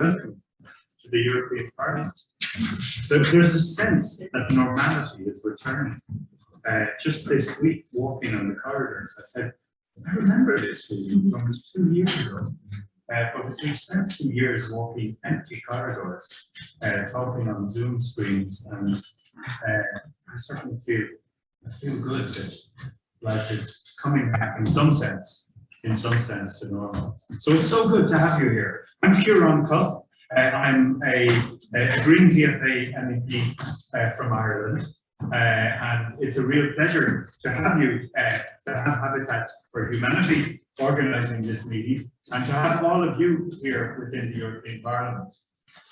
welcome to the European Parliament. There's a sense that normality is returning. Just this week, walking on the corridors, I said, I remember this feeling from 2 years ago. Because we've spent 2 years walking empty corridors, talking on Zoom screens, and I certainly feel good that life is coming back in some sense to normal. So it's so good to have you here. I'm Ciarán Cuff. I'm a Green TFA MEP from Ireland, and it's a real pleasure to have you, to have Habitat for Humanity organising this meeting, and to have all of you here within the European Parliament.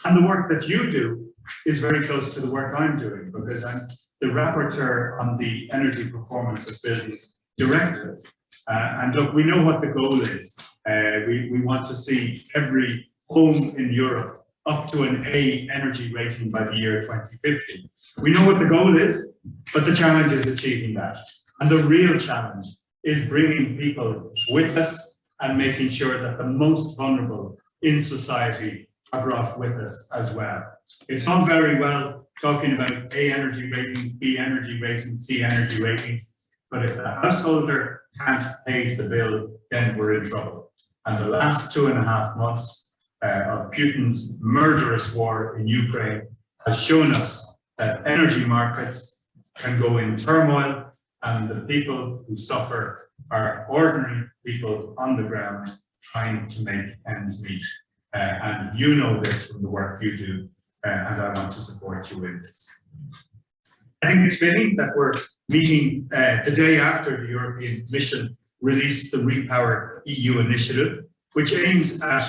And the work that you do is very close to the work I'm doing, because I'm the rapporteur on the Energy Performance of Buildings Directive. And look, we know what the goal is. We want to see every home in Europe up to an A energy rating by the year 2050. We know what the goal is, but the challenge is achieving that. And the real challenge is bringing people with us and making sure that the most vulnerable in society are brought with us as well. It's not very well talking about A energy ratings, B energy ratings, C energy ratings, but if the householder can't pay the bill, then we're in trouble. And the last 2.5 months of Putin's murderous war in Ukraine has shown us that energy markets can go in turmoil, and the people who suffer are ordinary people on the ground trying to make ends meet. And you know this from the work you do, and I want to support you in this. I think it's fitting that we're meeting the day after the European Commission released the Repower EU initiative, which aims at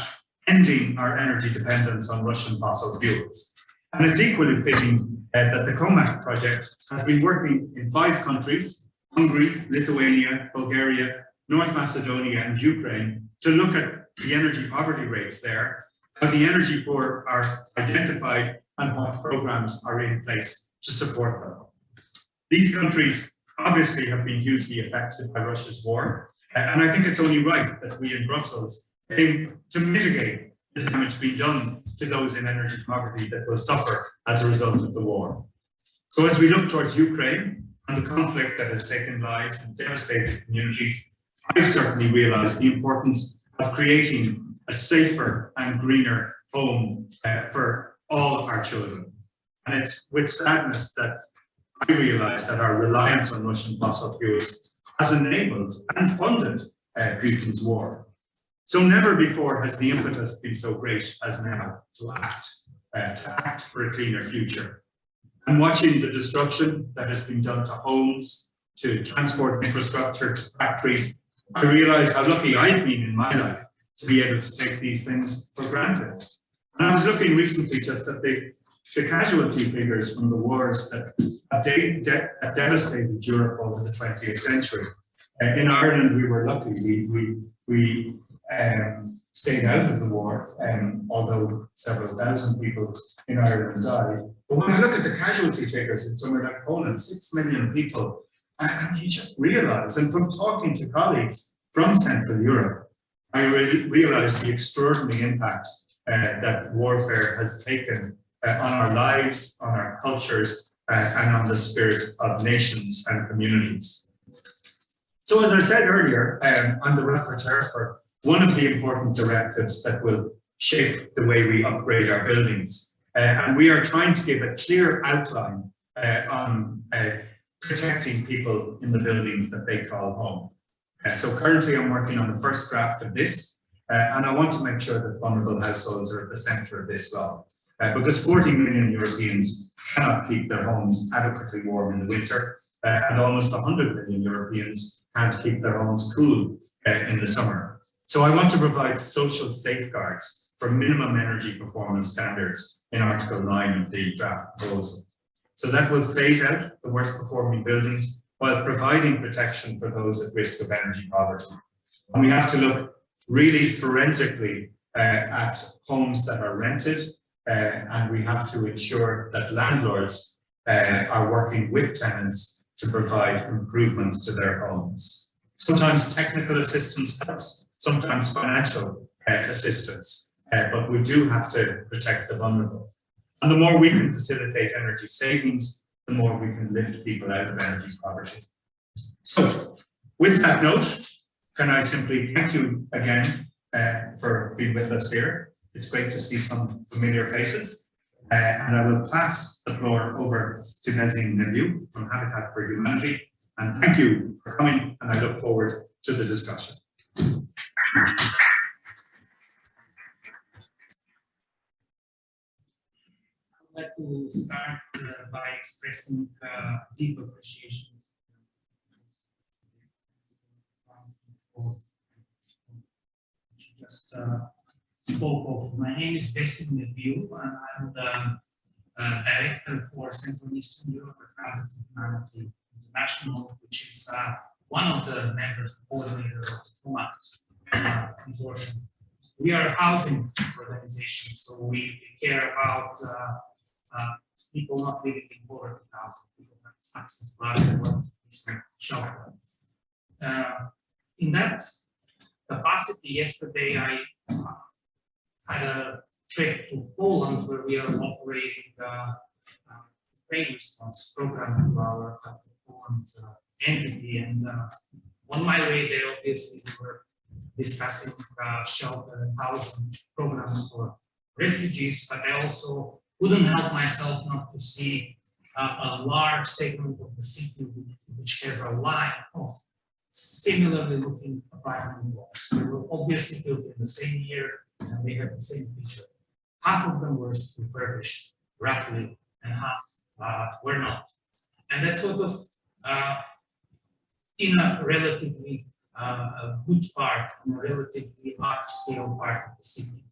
ending our energy dependence on Russian fossil fuels. And it's equally fitting that the ComAct project has been working in 5 countries, Hungary, Lithuania, Bulgaria, North Macedonia and Ukraine, to look at the energy poverty rates there, how the energy poor are identified and what programs are in place to support them. These countries obviously have been hugely affected by Russia's war, and I think it's only right that we in Brussels aim to mitigate the damage being done to those in energy poverty that will suffer as a result of the war. So as we look towards Ukraine and the conflict that has taken lives and devastated communities, I've certainly realised the importance of creating a safer and greener home for all our children. And it's with sadness that I realise that our reliance on Russian fossil fuels has enabled and funded Putin's war. So never before has the impetus been so great as now to act for a cleaner future. And watching the destruction that has been done to homes, to transport infrastructure, to factories, I realise how lucky I've been in my life to be able to take these things for granted. And I was looking recently just at the casualty figures from the wars that have devastated Europe over the 20th century. In Ireland, we were lucky. We stayed out of the war, although several thousand people in Ireland died. But when I look at the casualty figures in somewhere like Poland, 6 million people, and you just realise, and from talking to colleagues from Central Europe, I realised the extraordinary impact that warfare has taken on our lives, on our cultures, and on the spirit of nations and communities. So as I said earlier, I'm the rapporteur for one of the important directives that will shape the way we upgrade our buildings. And we are trying to give a clear outline on protecting people in the buildings that they call home. So currently I'm working on the first draft of this, and I want to make sure that vulnerable households are at the centre of this law. Because 40 million Europeans cannot keep their homes adequately warm in the winter, and almost 100 million Europeans can't keep their homes cool in the summer. So I want to provide social safeguards for minimum energy performance standards in Article 9 of the draft proposal. So that will phase out the worst performing buildings while providing protection for those at risk of energy poverty. And we have to look really forensically at homes that are rented, and we have to ensure that landlords are working with tenants to provide improvements to their homes. Sometimes technical assistance helps, sometimes financial assistance. but we do have to protect the vulnerable. And the more we can facilitate energy savings, the more we can lift people out of energy poverty. So, with that note, can I simply thank you again for being with us here. It's great to see some familiar faces. And I will pass the floor over to Nazim Nabiou from Habitat for Humanity. And thank you for coming, and I look forward to the discussion. I'd like to start by expressing deep appreciation just spoke of. My name is Nazim Nabiou, and I'm the Director for Central and Eastern Europe at Habitat for Humanity International, which is one of the members, coordinator of the ComAct consortium. We are a housing organization, so we care about people not living in poverty housing, people have access to decent shelter. In that capacity, yesterday I had a trip to Poland where we are operating a trade response program to our Poland entity, and on my way there, obviously, we were discussing shelter and housing programs for refugees, but I also couldn't help myself not to see a large segment of the city which has a line of similarly looking apartment blocks. They were obviously built in the same year and they had the same feature. Half of them were refurbished, roughly, and half were not. And that sort of, in a relatively a good part, in a relatively large scale part of the city.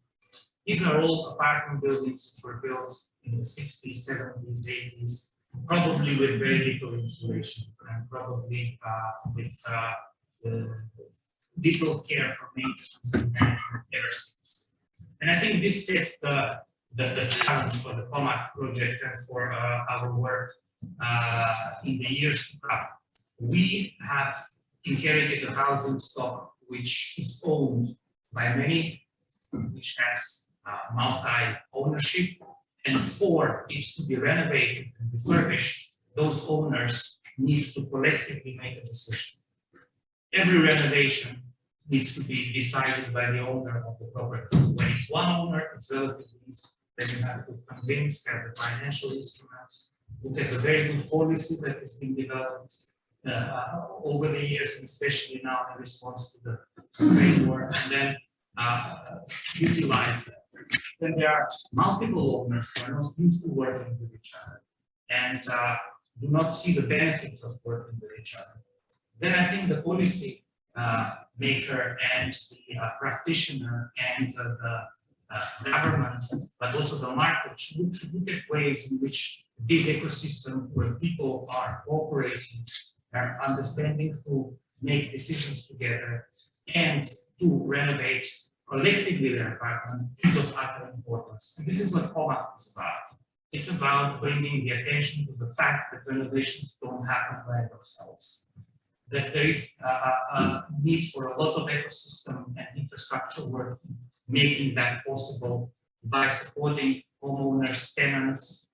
These are all apartment buildings which were built in the 60s, 70s, 80s, probably with very little insulation and probably with little care for maintenance and management ever since. And I think this sets the challenge for the ComAct project and for our work in the years to come. We have inherited a housing stock which is owned by many, which has multi-ownership, and for it to be renovated and refurbished, those owners need to collectively make a decision. Every renovation needs to be decided by the owner of the property. When it's one owner, it's relatively easy. Then you have to convince, have the financial instruments, look at the very good policy that has been developed over the years, and especially now in response to the Ukraine war, and then utilize that. Then there are multiple owners who are not used to working with each other and do not see the benefits of working with each other. Then I think the policy maker and the practitioner and the government, but also the market should look at ways in which this ecosystem where people are cooperating, are understanding to make decisions together and to renovate collectively their apartment is of utter importance. And this is what ComAct is about. It's about bringing the attention to the fact that renovations don't happen by themselves. That there is a need for a lot of ecosystem and infrastructure work, making that possible by supporting homeowners, tenants,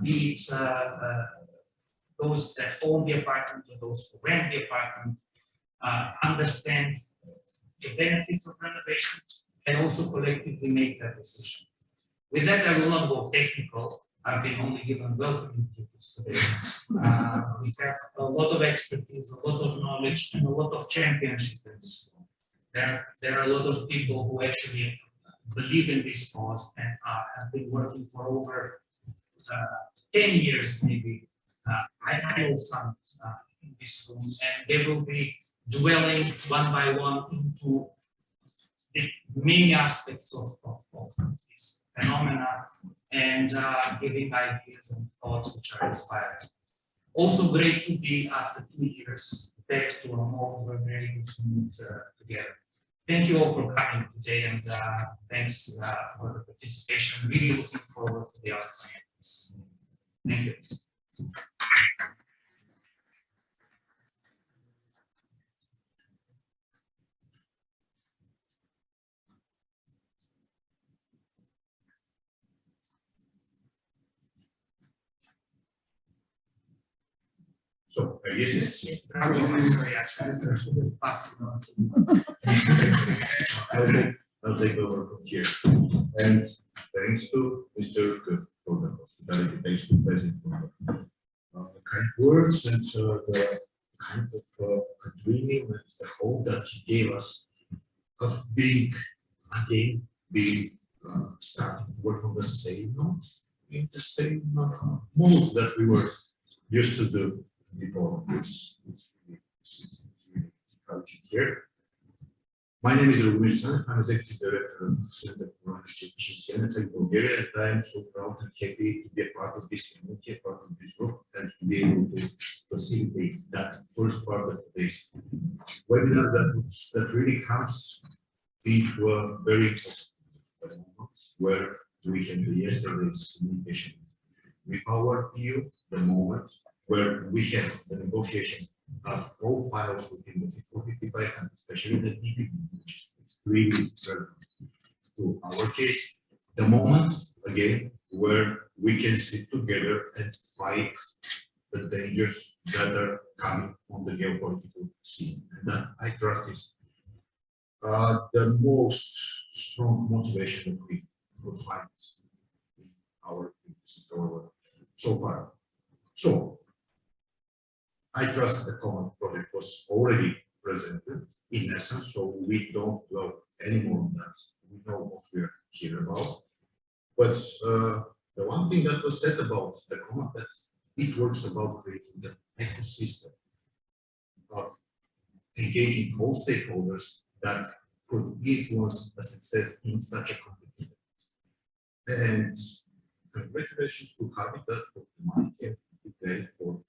be it those that own the apartment or those who rent the apartment, understand the benefits of renovation and also collectively make that decision. With that, I will not go technical. I've been only given welcoming duties today. We have a lot of expertise, a lot of knowledge, and a lot of championship in this field. There are a lot of people who actually believe in this cause and have been working for over 10 years, maybe. I know some in this room, and they will be dwelling one by one into the many aspects of this phenomena and giving ideas and thoughts which are inspiring. Also great to be, after 2 years, back to a mode where very good meetings together. Thank you all for coming today, and thanks for the participation. Really looking forward to the outcomes. Thank you. So I guess it's. I'm sorry, actually, there's a bit faster. I'll take over from here. And thanks to Mr. Cook for the hospitality, thanks to President for the kind words and the kind of dreaming and the hope that he gave us of being again starting to work on the same notes, in the same modes that we were used to do before. It's really encouraging here. My name is Ruben. I'm Executive Director of Center for Energy Efficiency in Bulgaria, and I am so proud and happy to be a part of this community, a part of this group, and to be able to facilitate that first part of today's webinar that really comes into a very important moment where we had yesterday's communication with our EU, the moment where we have the negotiation of all files within the 455 and especially the EPBD, which is extremely relevant to our case. The moment again where we can sit together and fight the dangers that are coming on the geopolitical scene, and that I trust is the most strong motivation that we could find in our so far. So I trust the common project was already presented in essence, so we don't dwell anymore on that. We know what we are here about. But the one thing that was said about the ComAct, that it works about creating the ecosystem of engaging all stakeholders that could influence the success in such a competitive. And congratulations to Habitat for Humanity and Ukraine for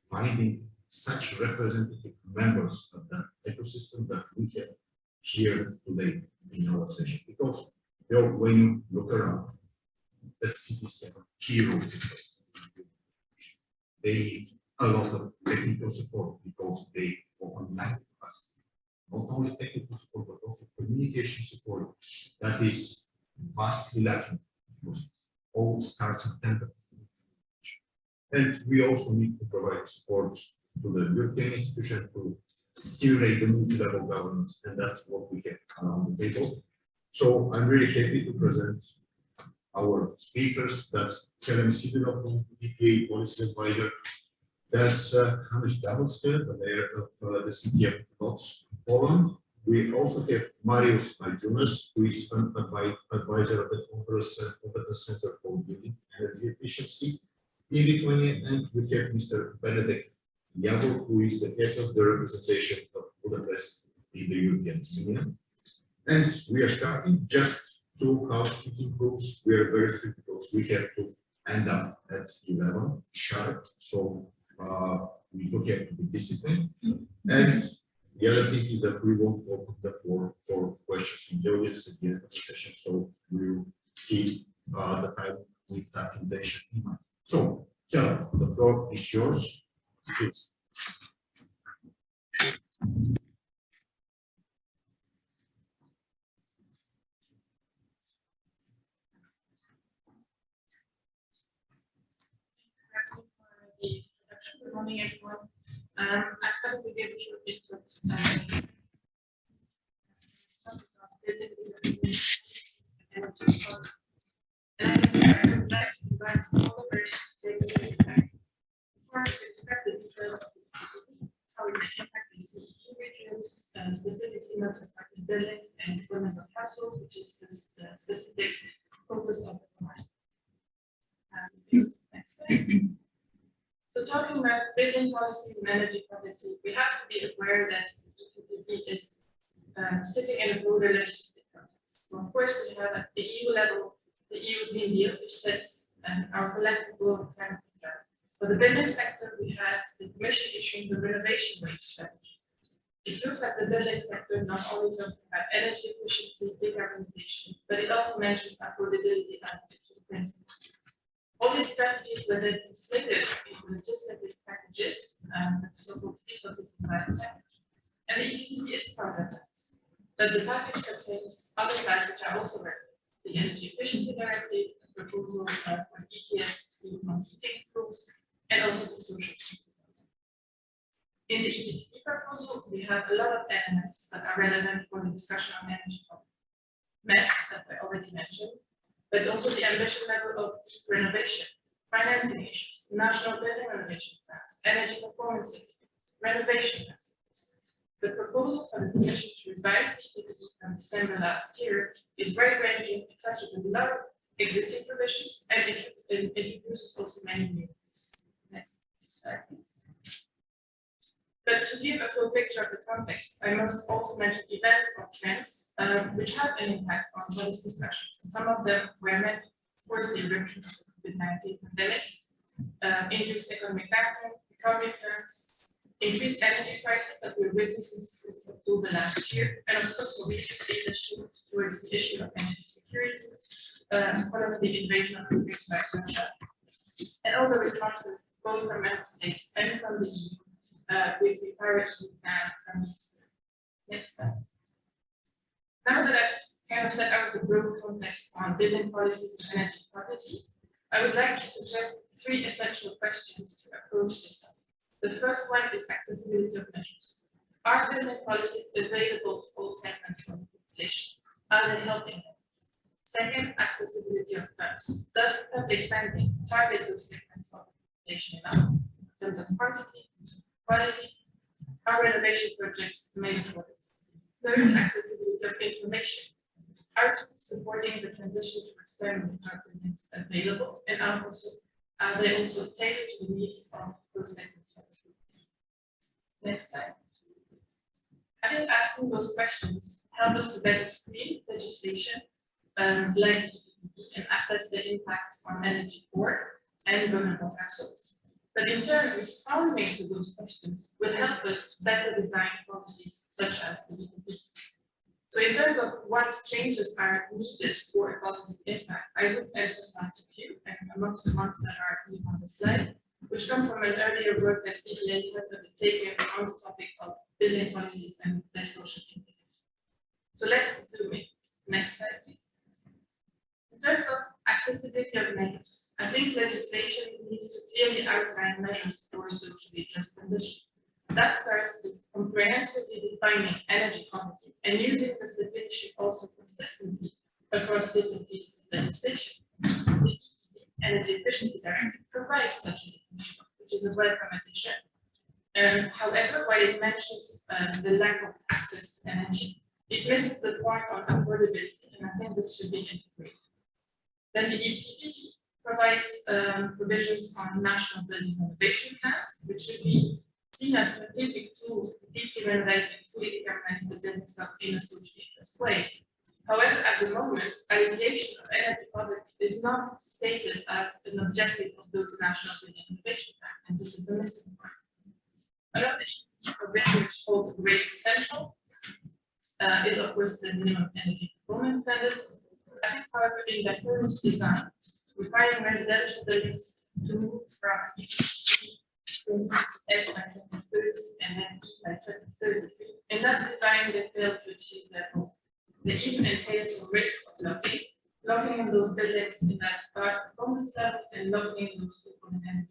finding such representative members of the ecosystem that we have here today in our session. Because when you look around, the cities have a key role to play. They need a lot of technical support because they often lack capacity. Not only technical support, but also communication support that is vastly lacking. All starts at tender. And we also need to provide support to the European institution to stimulate the multi-level governance, and that's what we have around the table. So I'm really happy to present our speakers. That's Helen Sidorov, EPA Policy Advisor. That's Hannes Dabelster, the mayor of the city of Lodz, Poland. We also have Mariusz Aljunas, who is an advisor of the Competence Center for Building Energy Efficiency in Lithuania, and we have Mr. Benedict Yavor, who is the head of the representation of Budapest in the European Union. And we are starting just 2 housekeeping groups. We are very strict because we have to end up at 11 sharp. So we do have to be disciplined. And the other thing is that we won't open the floor for questions from the audience at the end of the session. So we will keep the time with that intention in mind. So, Kjell, the floor is yours. Please. Good morning, everyone. I thought we gave a short intro. And I would like to invite all of us to first discuss the details of how it may impact the CEE regions, specifically not affected buildings and vulnerable households, which is the specific focus of the plan. Next slide. So talking about building policies and energy poverty, we have to be aware that EPBD is sitting in a broader legislative context. So of course we have at the EU level the EU Green Deal, which sets our collective goal of climate control. For the building sector, we have the Commission issuing the renovation wage strategy. It looks at the building sector not only talking about energy efficiency, decarbonization, but it also mentions affordability as a key principle. All these strategies were then translated into legislative packages, the so-called EPBD package, and the EPBD is part of that. But the package contains other files which are also relevant. The Energy Efficiency Directive, the proposal for ETS scheme on heating fuels, and also the social. In the EPBD proposal, we have a lot of elements that are relevant for the discussion on energy policy. MEPs, that I already mentioned, but also the ambition level of deep renovation, financing issues, national building renovation plans, energy performance certificates, renovation plans. The proposal for the Commission to revise the EPBD from December last year is very ranging. It touches a lot of existing provisions and it introduces also many new ones. Next slide, please. But to give a full picture of the context, I must also mention events or trends which have an impact on those discussions. And some of them were meant towards the eruption of the COVID-19 pandemic, induced economic downturn, recovery plans, increased energy prices that we're witnessing since October last year, and of course, more recently, the shift towards the issue of energy security, following the invasion of Ukraine by Russia, and all the responses, both from member states and from the EU. With the priority from these. Next slide. Now that I've kind of set out the broad context on building policies and energy poverty, I would like to suggest 3 essential questions to approach this topic. The first one is accessibility of measures. Are building policies available for all segments of the population? Are they helping them? Second, accessibility of funds. Does public spending target those segments of the population enough in terms of quantity? Quality, are renovation projects made for it? Third, accessibility of information. Are tools supporting the transition to external buildings available, and are they also tailored to the needs of those segments of the population? Next slide. I think asking those questions help us to better screen legislation like EPBD and assess the impact on energy poor and vulnerable households. But in turn, responding to those questions will help us to better design policies such as the EPBD. So in terms of what changes are needed for a positive impact, I would emphasize a few, and amongst the ones that are here on the slide, which come from an earlier work that EPBD has undertaken on the topic of building policies and their social impact. So let's zoom in. Next slide, please. In terms of accessibility of measures, I think legislation needs to clearly outline measures for socially just transition. That starts with comprehensively defining energy poverty and using this definition also consistently across different pieces of legislation. The Energy Efficiency Directive provides such a definition, which is a welcome addition. However, while it mentions the lack of access to energy, it misses the point on affordability, and I think this should be integrated. Then the EPBD provides provisions on national building renovation plans, which should be seen as strategic tools to deeply renovate and fully decarbonize the building stock in a socially just way. However, at the moment, alleviation of energy poverty is not stated as an objective of those national building renovation plans, and this is a missing point. Another EPBD provision which holds a great potential is, of course, the minimum energy performance standards. I think, however, in the current design, requiring residential buildings to move from EPBD to F by 2030 and then E by 2033. In that design, they failed to achieve that goal. They even entail some risk of locking in those buildings in that high performance level and locking in those people in energy.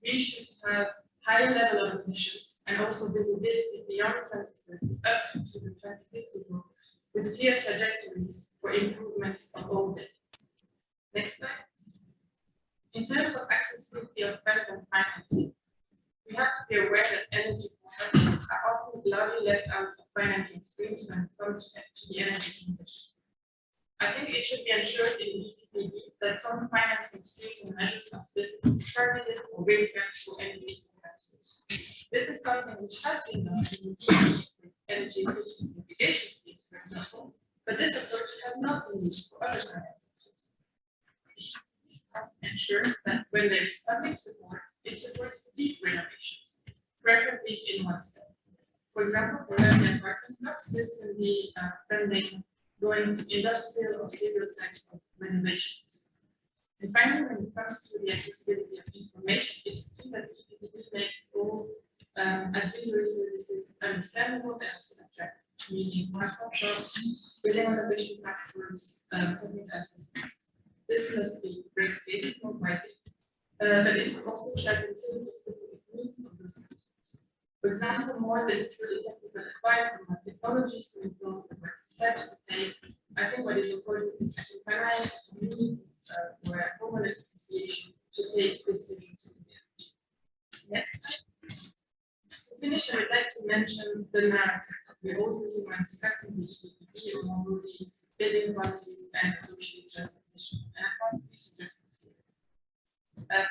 We should have higher level of emissions and also visibility beyond 2030 up to the 2050 goal, with clear trajectories for improvements of all buildings. Next slide. In terms of accessibility of funds and financing, we have to be aware that energy providers are often largely left out of financing streams when it comes to the energy transition. I think it should be ensured in the EPBD that some financing streams and measures are specifically targeted or recast for energy households. This is something which has been done in the EPBD with energy efficiency mitigation schemes, for example, but this approach has not been used for other financing sources. We have to ensure that when there is public support, it supports deep renovations, preferably in one step. For example, for urban apartment blocks, this can be funding going industrial or civil types of renovations. And finally, when it comes to the accessibility of information, it's key that the EPBD makes all advisory services understandable and also attractive, meaning one-stop shops, building renovation passwords, technical assistance. This must be regulated more widely, but it will also try to consider the specific needs of those households. For example, more than truly technical advice on what technologies to improve and what steps to take. I think what is important is to organize community or a homeowners association to take decisions. Next. To finish, I would like to mention the narrative that we're all using when discussing the EPBD or more the building policies and associated justification. And I want to suggest this here.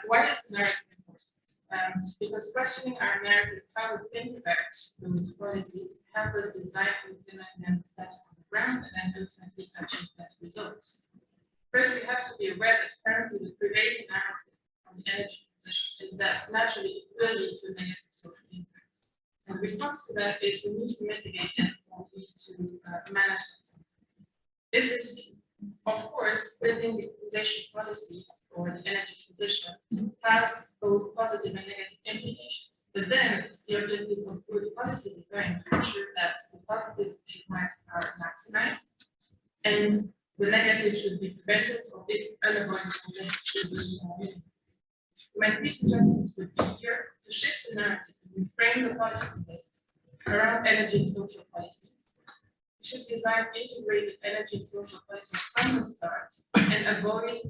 Why is the narrative important? Because questioning our narrative, how we think about those policies, help us design and implement them better on the ground and then ultimately achieve better results. First, we have to be aware that currently the prevailing narrative on the energy transition is that naturally it will lead to negative social impacts. And the response to that is we need to mitigate them or we need to manage them. Is this true? Of course, building decarbonization policies or the energy transition has both positive and negative implications. But then it's the objective of good policy design to ensure that the positive impacts are maximized and the negative should be prevented or if unavoidable, then should be minimized. My three suggestions would be here to shift the narrative and reframe the policy debates around energy and social policies. We should design integrated energy and social policies from the start and avoid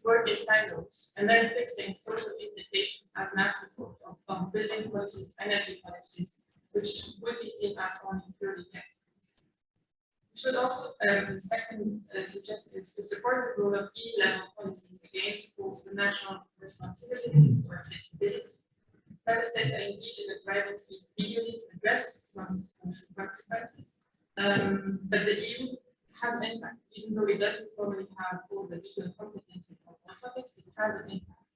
work in silos and then fixing social implications as an afterthought of building policies, energy policies, which would be seen as only purely technical. We should also, the second suggestion is to support the role of EU-level policies against both the national responsibilities or flexibility. Member states are indeed in the driving seat legally to address some social consequences, but the EU has an impact, even though it doesn't formally have all the legal competencies on all topics, it has an impact.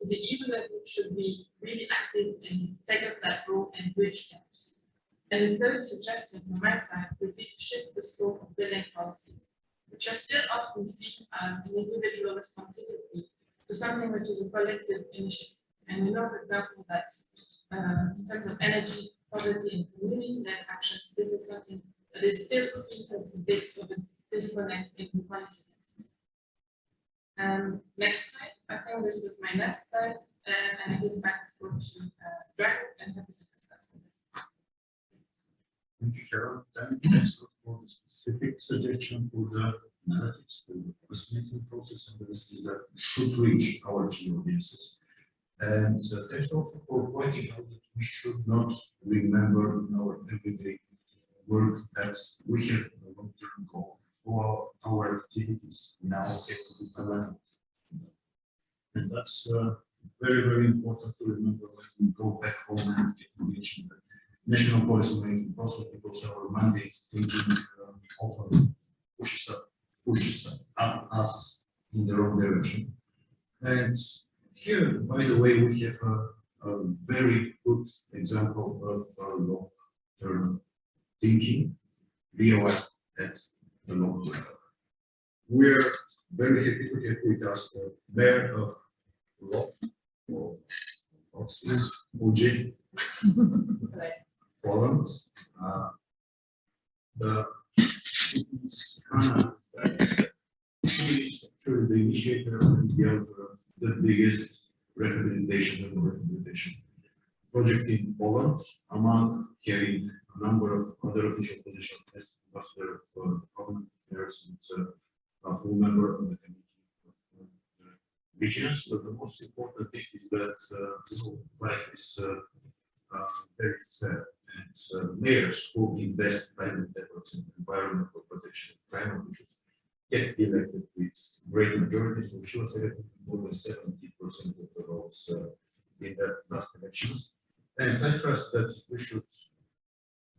The EU level should be really active and take up that role and bridge gaps. And the third suggestion from my side would be to shift the scope of building policies, which are still often seen as an individual responsibility, to something which is a collective initiative. And we know, for example, that in terms of energy, poverty, and community-led actions, this is something that is still seen as a bit of a disconnect in the policy. Next slide. I think this was my last slide, and I give back the floor to Dragon and happy to discuss with this. Thank you, Carol. Then let's look for the specific suggestion for the narratives, for the policymaking process, and the messages that should reach our key audiences. And thanks also for pointing out that we should not remember in our everyday work that we have a long-term goal for our activities now implemented. And that's very, very important to remember when we go back home and engage in the national policy making process, because our mandate thinking often pushes us in the wrong direction. And here, by the way, we have a very good example of long-term thinking realized at the local level. We're very happy to have with us the mayor of Poland. She is actually the initiator and the author of the biggest rehabilitation project in Poland, among having a number of other official positions as ambassador for common affairs and a full member of the committee of regions. But the most important thing is that life is very fair, and mayors who invest time and efforts in environmental protection and climate issues get elected with great majority. So she was elected more than 70% of the votes in the last elections. And I trust that we should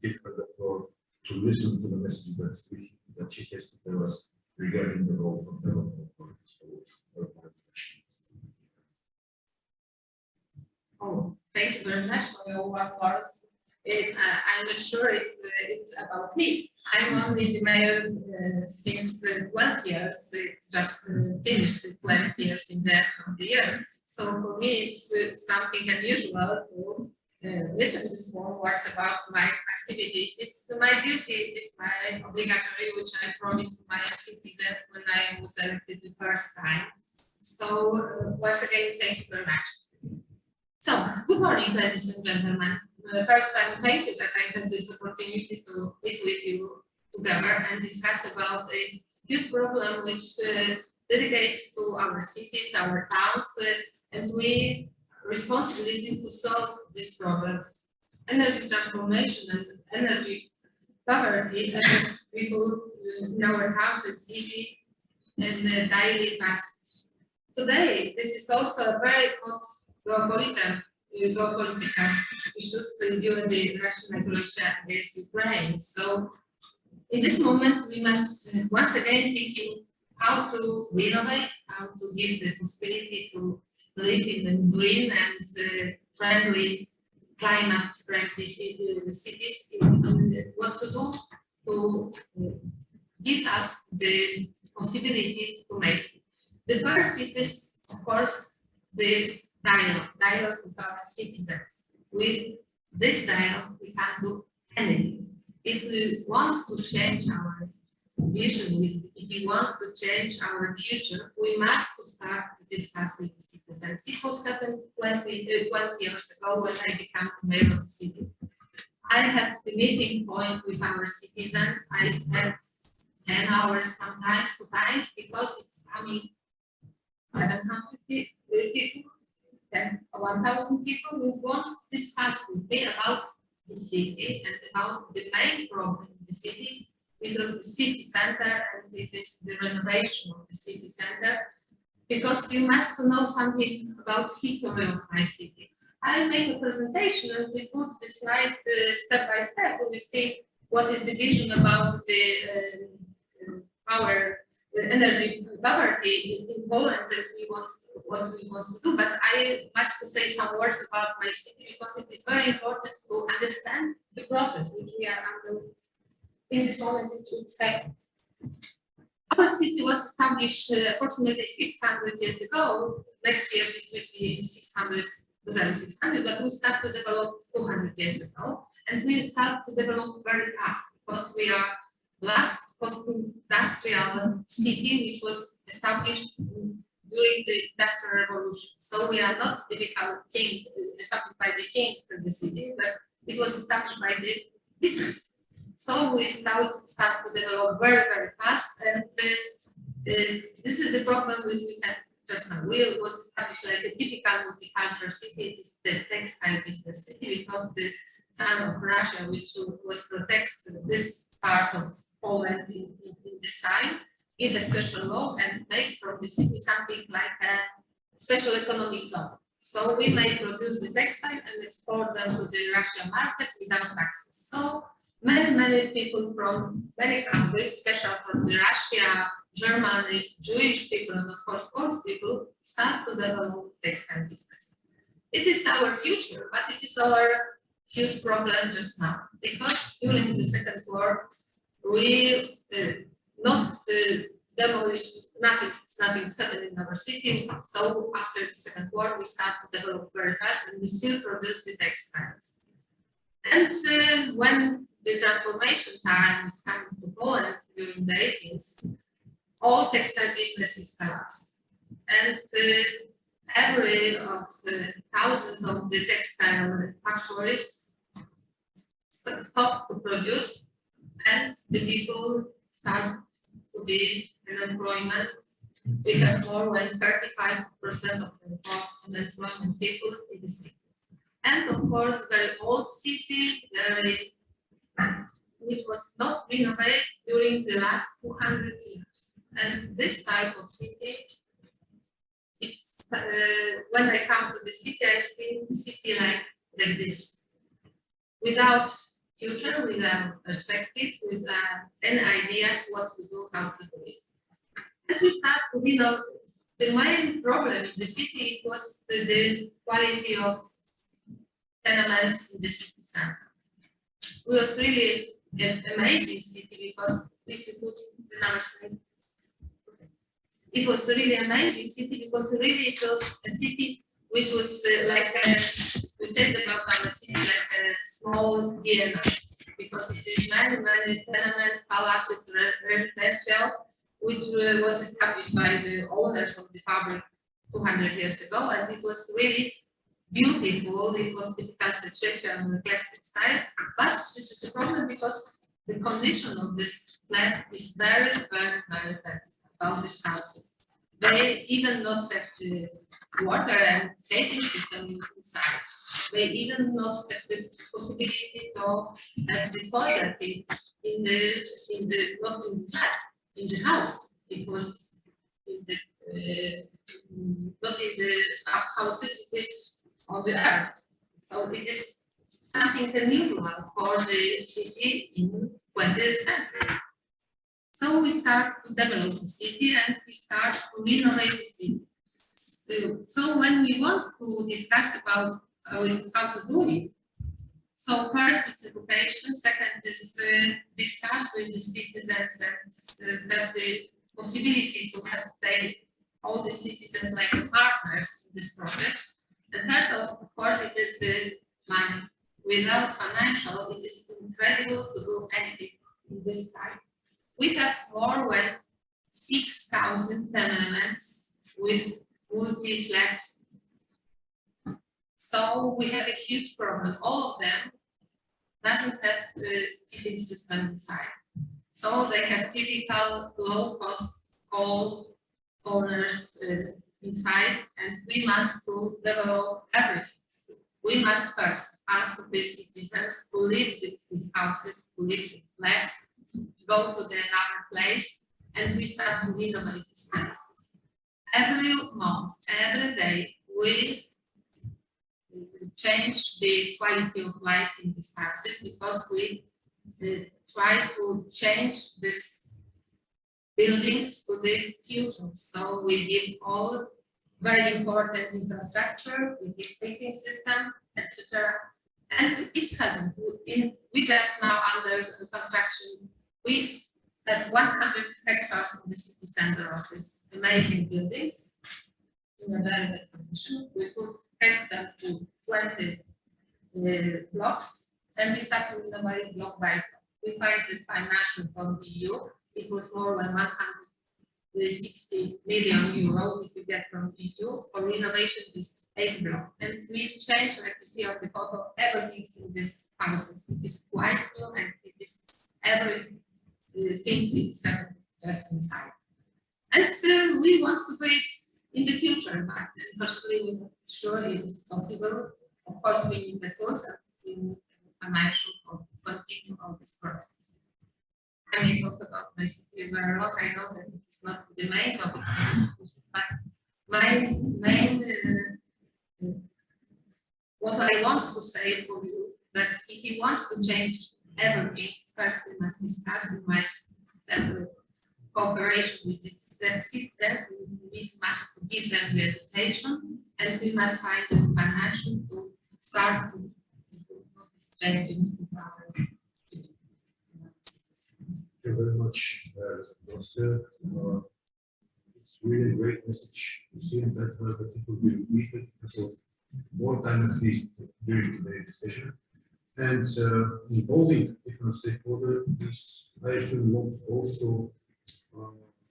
give her the floor to listen to the message that she has to tell us regarding the role of development politics. Oh, thank you very much for your warm words. I'm not sure it's about me. I'm only the mayor since 12 years. It's just finished 12 years in the end of the year. So for me, it's something unusual to listen to small words about my activity. This is my duty, this is my obligatory, which I promised to my citizens when I was elected the first time. So once again, thank you very much. So, good morning, ladies and gentlemen. First, thank you that I had this opportunity to meet with you together and discuss about a huge problem which dedicates to our cities, our towns, and we responsibility to solve these problems. Energy transformation and energy poverty affects people in our towns and cities and daily basis. Today, this is also a very hot geopolitical issues during the Russian aggression against Ukraine. So, in this moment, we must once again thinking how to renovate, how to give the possibility to live in a green and friendly, climate-friendly cities, what to do to give us the possibility to make it. The first is, of course, the dialogue with our citizens. With this dialogue, we can do anything. If we want to change our vision, if we want to change our future, we must start to discuss with the citizens. It was happened 20 years ago when I became the mayor of the city. I had the meeting point with our citizens. I spent 10 hours sometimes, 2 times, because it's coming 700 people, then 1,000 people who want to discuss with me about the city and about the main problem in the city, because the city center and it is the renovation of the city center, because you must know something about history of my city. I make a presentation and we put the slide step by step. We see what is the vision about the our energy poverty in Poland that we want what we want to do. But I must say some words about my city because it is very important to understand the process which we are under in this moment. It's happened. Our city was established approximately 600 years ago. Next year it will be 600, but we start to develop 200 years ago, and we start to develop very fast because we are last post-industrial city which was established during the Industrial Revolution. So we are not typical king established by the king of the city, but it was established by the business. So we start to develop very, very fast, and this is the problem which we had just now. We was established like a typical multicultural city. It is the textile business city because the Tsar of Russia, which was protect this part of Poland in this time, give a special law and make from the city something like a special economic zone. So we may produce the textile and export them to the Russian market without taxes. So many people from many countries, especially from the Russia, Germany, Jewish people, and of course Polish people, start to develop textile business. It is our future, but it is our huge problem just now, because during the Second War, we lost the demolition, nothing happened in our city. So after the Second War, we start to develop very fast, and we still produce the textiles. And when the transformation time is coming to Poland during the 80s, all textile businesses collapsed. And every of thousands of the textile factories stopped to produce, and the people start to be in employment. We have more than 35% of the unemployment people in the city. And of course, very old city, which was not renovated during the last 200 years. And this type of city, it's when I come to the city, I see the city like this, without future, without perspective, without any ideas what to do, how to do it. And we start to, the main problem in the city was the quality of tenements in the city center. It was really an amazing city because if you put the numbers, it was really amazing city because really it was a city which was like we said about our city like a small Vienna, because it is many tenements, palaces, residential, which was established by the owners of the fabric 200 years ago, and it was really beautiful. It was typical situation eclectic style, but this is the problem because the condition of this flat is very, very, very bad about these houses. They even not have the water and safety system inside. They even not have the possibility to have the toilet in the not in the flat, in the house. It was in the not in the houses, it is on the earth. So it is something unusual for the city in 20th century. So we start to develop the city and we start to renovate the city. So when we want to discuss about how to do it, so first is education, second is discuss with the citizens and have the possibility to have all the citizens like partners in this process. And third, of course, it is the money. Without financial, it is incredible to do anything in this time. We have more than 6,000 tenements with multi-flat. So we have a huge problem. All of them doesn't have a heating system inside. So they have typical low-cost coal owners inside, and we must develop everything. We must first ask the citizens to leave these houses, to leave the flat, to go to another place, and we start to renovate these places. Every month, every day, we change the quality of life in these houses because we try to change this buildings to the future. So we give all very important infrastructure, we give heating system, etc. And it's happened. We just now under construction, we have 100 hectares in the city center of these amazing buildings in a very good condition. We could take them to 20 blocks, and we start to renovate block by block. We find the financial from the EU. It was more than 160 million euro if we get from EU for renovation this 8 block. And we change, like you see on the photo, everything in these houses. It is quite new and it is everything is just inside. And we want to do it in the future, but unfortunately we're not sure it is possible. Of course, we need the tools and we need financial to continue all this process. I may talk about my city very long. I know that it's not the main topic of this discussion, but my main, what I want to say for you, that if you want to change everything, first we must discuss, we must have cooperation with the citizens, we must give them the education, and we must find the financial to start to do these changes in our. Thank you very much, it's really a great message to see, and that the people will read it for more time at least during today's discussion. And involving different stakeholders, this I assume also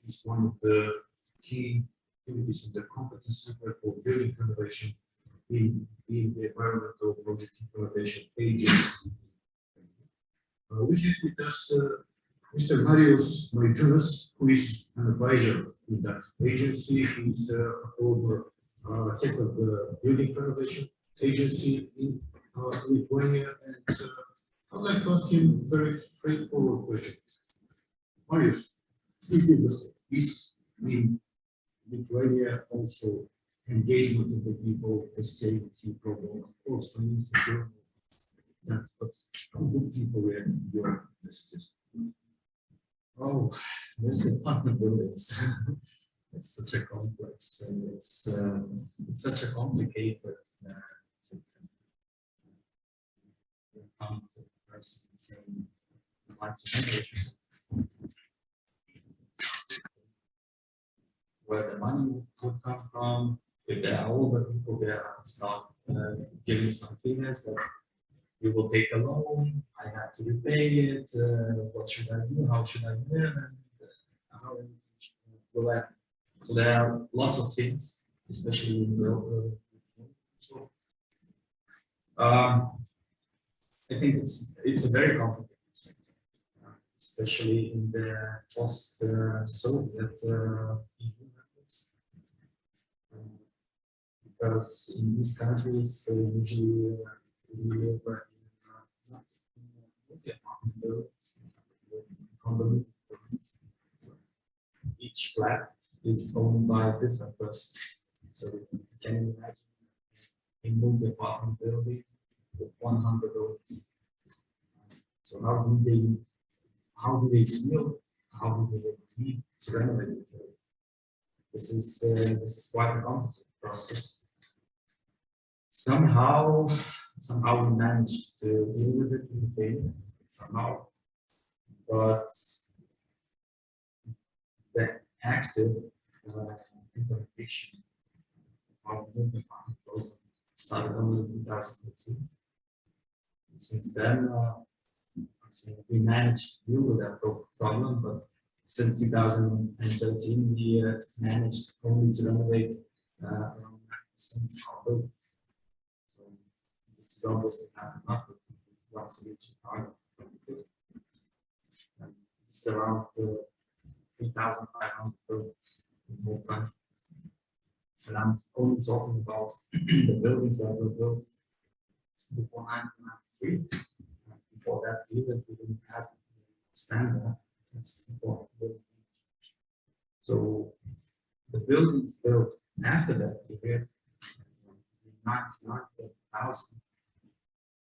is one of the key activities in the competence center for building renovation in the environmental project implementation agency. We have with us Mr. Marius Maidžunas, who is an advisor in that agency. He's a former head of the building renovation agency in Lithuania. And I'd like to ask him a very straightforward question. Marius, is in Lithuania also engagement of the people, the safety problem, of course, that's how good people react to your messages. Oh, multi-apartment buildings. It's such a complex, and it's such a complicated persons in where the money would come from. If there are older people there, it's not giving some figures that you will take a loan, I have to repay it, what should I do, how should I live, and how will I. So there are lots of things, especially in the I think it's a very complicated sector, especially in the post-Soviet EU countries. Because in these countries, usually we live in multi-apartment buildings, condominium buildings. Each flat is owned by a different person. So you can imagine a multi-apartment building with 100 owners. So how do they deal? How do they agree to renovate the building? This is quite a complicated process. Somehow we managed to deal with it in Lithuania, somehow, but the active implementation of the multi-apartment program started only in 2018. And since then, we managed to deal with that problem, but since 2013, we managed only to renovate around 9% of our buildings. So this is obviously not enough to reach the target of 2050. It's around 3,500 buildings in the whole country. And I'm only talking about the buildings that were built before 1993. Before that period, we didn't have standard. So the buildings built after that period, in 1990,000,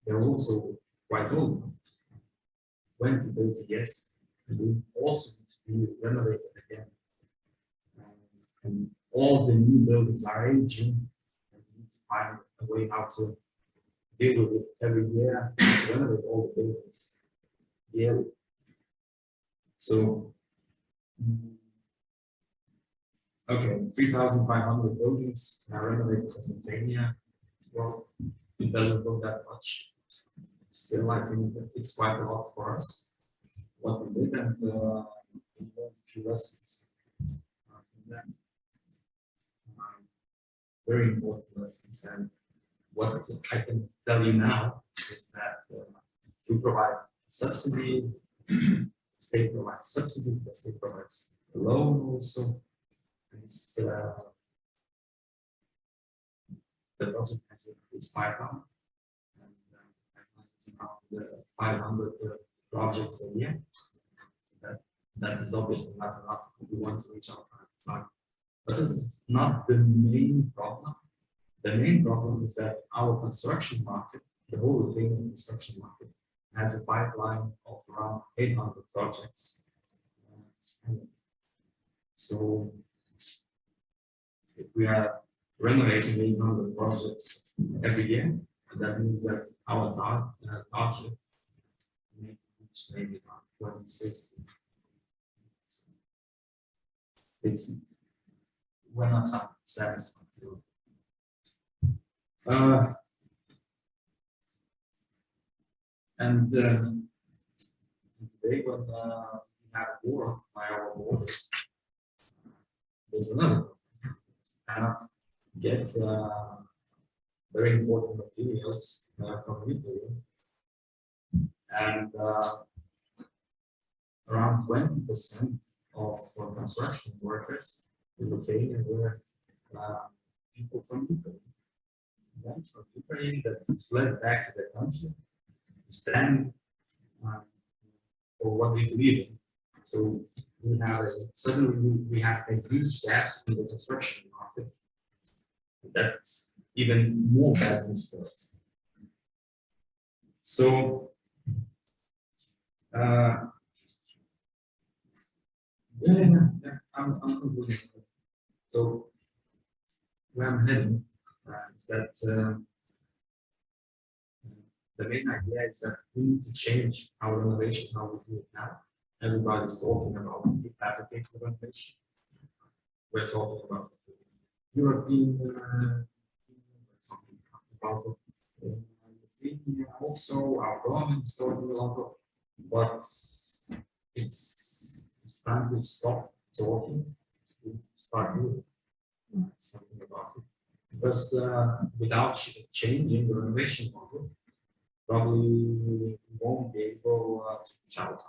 they're also quite old, 20, 30 years, and they also need to be renovated again. And all the new buildings are aging, and we need to find a way how to deal with it every year, to renovate all the buildings yearly. So, okay, 3,500 buildings are renovated in Lithuania. Well, it doesn't look that much. Still, I think that it's quite a lot for us. What we did, and we learned a few lessons from that. Very important lessons, and what I can tell you now is that we provide subsidy. State provides subsidy, the state provides a loan also. It's, the budget has its pipeline, and it's around 500 projects a year. That is obviously not enough if we want to reach our target. But this is not the main problem. The main problem is that our construction market, the whole Lithuanian construction market, has a pipeline of around 800 projects. So if we are renovating 800 projects every year, that means that our target may reach maybe around 2060. We're not satisfied. And today, when we have a war by our borders, there's another problem. We cannot get very important materials from Ukraine, and around 20% of construction workers in Lithuania were people from Ukraine. From Ukraine that fled back to their country, stand for what they believe in. So we have suddenly we have a huge gap in the construction market. That's even more bad news for us. So I'm concluding. So where I'm heading is that the main idea is that we need to change our renovation, how we do it now. Everybody's talking about prefabricated renovation. We're talking about European, about Lithuania also, our government is talking a lot of, but it's time to stop talking, to start doing something about it. Because without changing the renovation model, probably we won't be able to reach out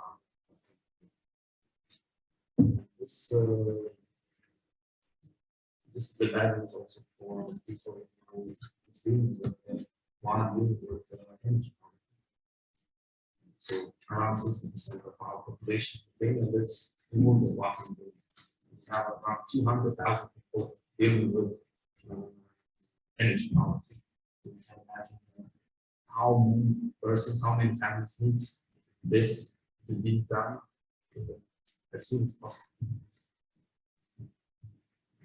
on this. This is a balance also for the people who is dealing with one dealing with energy. So around 60% of our population lives in the water. We have around 200,000 people dealing with energy poverty. You can imagine how many persons, how many families needs this to be done as soon as possible.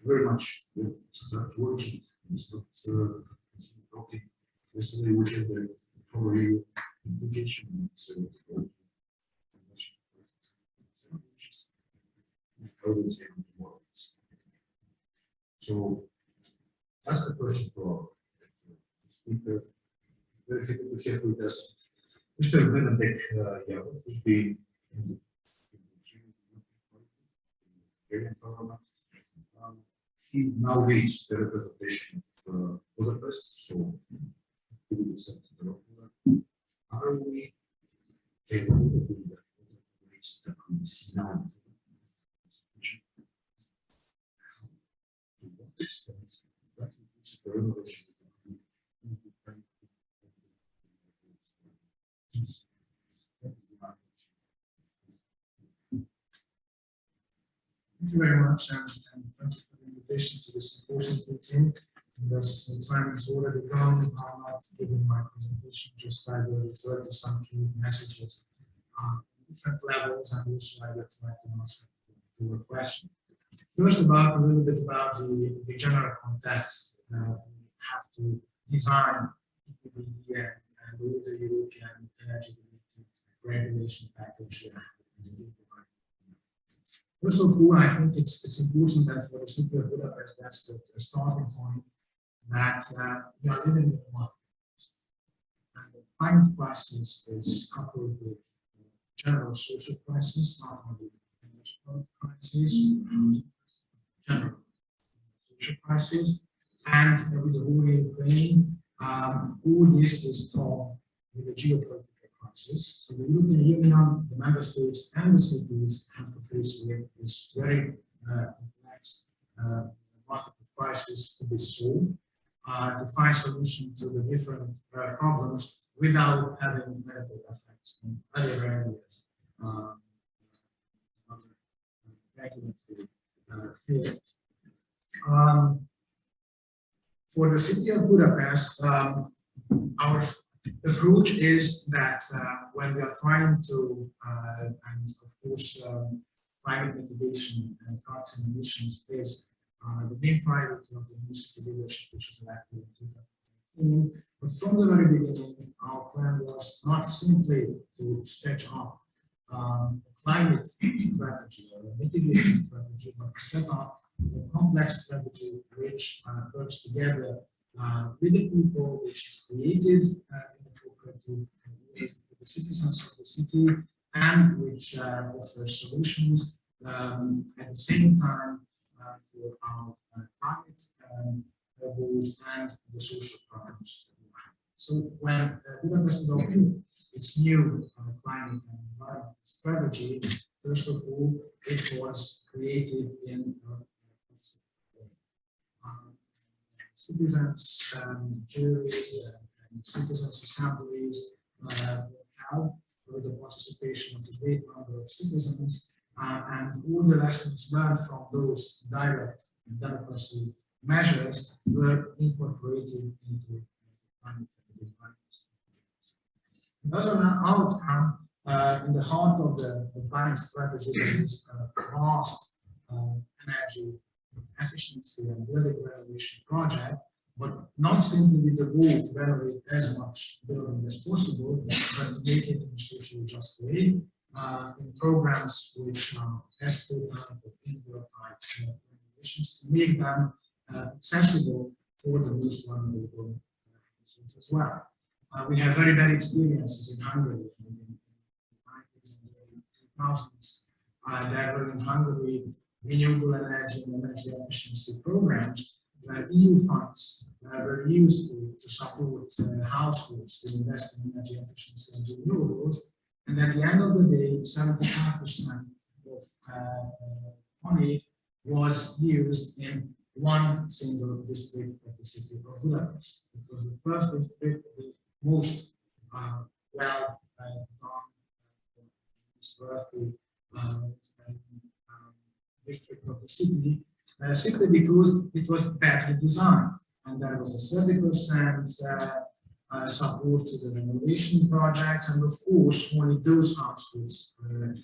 Very much. Start working. Okay. Yesterday we had the recovery mitigation. So that's the question for our speaker. Very happy to have with us Mr. Benedek Yavo, who's been in the Hungarian Parliament. He now leads the representation of Budapest, so he will be sent to the local. Are we able to do that? The committee now. To what extent that is the renovation? Thank you very much, and thank you for the invitation to this important meeting. And as the time is already gone, I'm not giving my presentation, just I will refer to some key messages on different levels, and also I would like to answer to your question. First, a little bit about the general context. We have to design EPBD and the European energy regulation package. First of all, I think it's important that for the city of Budapest, that's the starting point, that we are living in one. And the climate crisis is coupled with general social crisis, not only energy crisis, general social crisis, and with the war in Ukraine, all this is taught with the geopolitical crisis. So the European Union, the member states, and the cities have to face with this very complex multiple crisis to be solved, to find solutions to the different problems without having negative effects in other areas, regulatory field. For the city of Budapest, our approach is that when we are trying to, and of course, climate mitigation and cuts in emissions is the main priority of the new city leadership, which was elected in 2018. But from the very beginning, our plan was not simply to sketch up a climate strategy or a mitigation strategy, but to set up a complex strategy which works together with the people, which is created in the cooperative with the citizens of the city, and which offers solutions at the same time for our climate goals and the social problems. So when Budapest adopted its new climate and environment strategy, first of all, it was created in citizens, juries, and citizens assemblies held with the participation of a great number of citizens, and all the lessons learned from those direct democracy measures were incorporated into climate environment. As an outcome, in the heart of the climate strategy, there is a vast energy efficiency and building renovation project, but not simply with the goal to renovate as much building as possible, but to make it in a socially just way, in programs which are ESCO type or indoor type renovations, to make them accessible for the most vulnerable as well. We have very bad experiences in Hungary in the 90s and the 2000s. There were in Hungary renewable energy and energy efficiency programs EU funds were used to support households to invest in energy efficiency and renewables, and at the end of the day, 75% of money was used in one single district of the city of Budapest. It was the first district, the most well worthy district of the city, simply because it was badly designed, and there was a 30% support to the renovation projects, and of course, only those households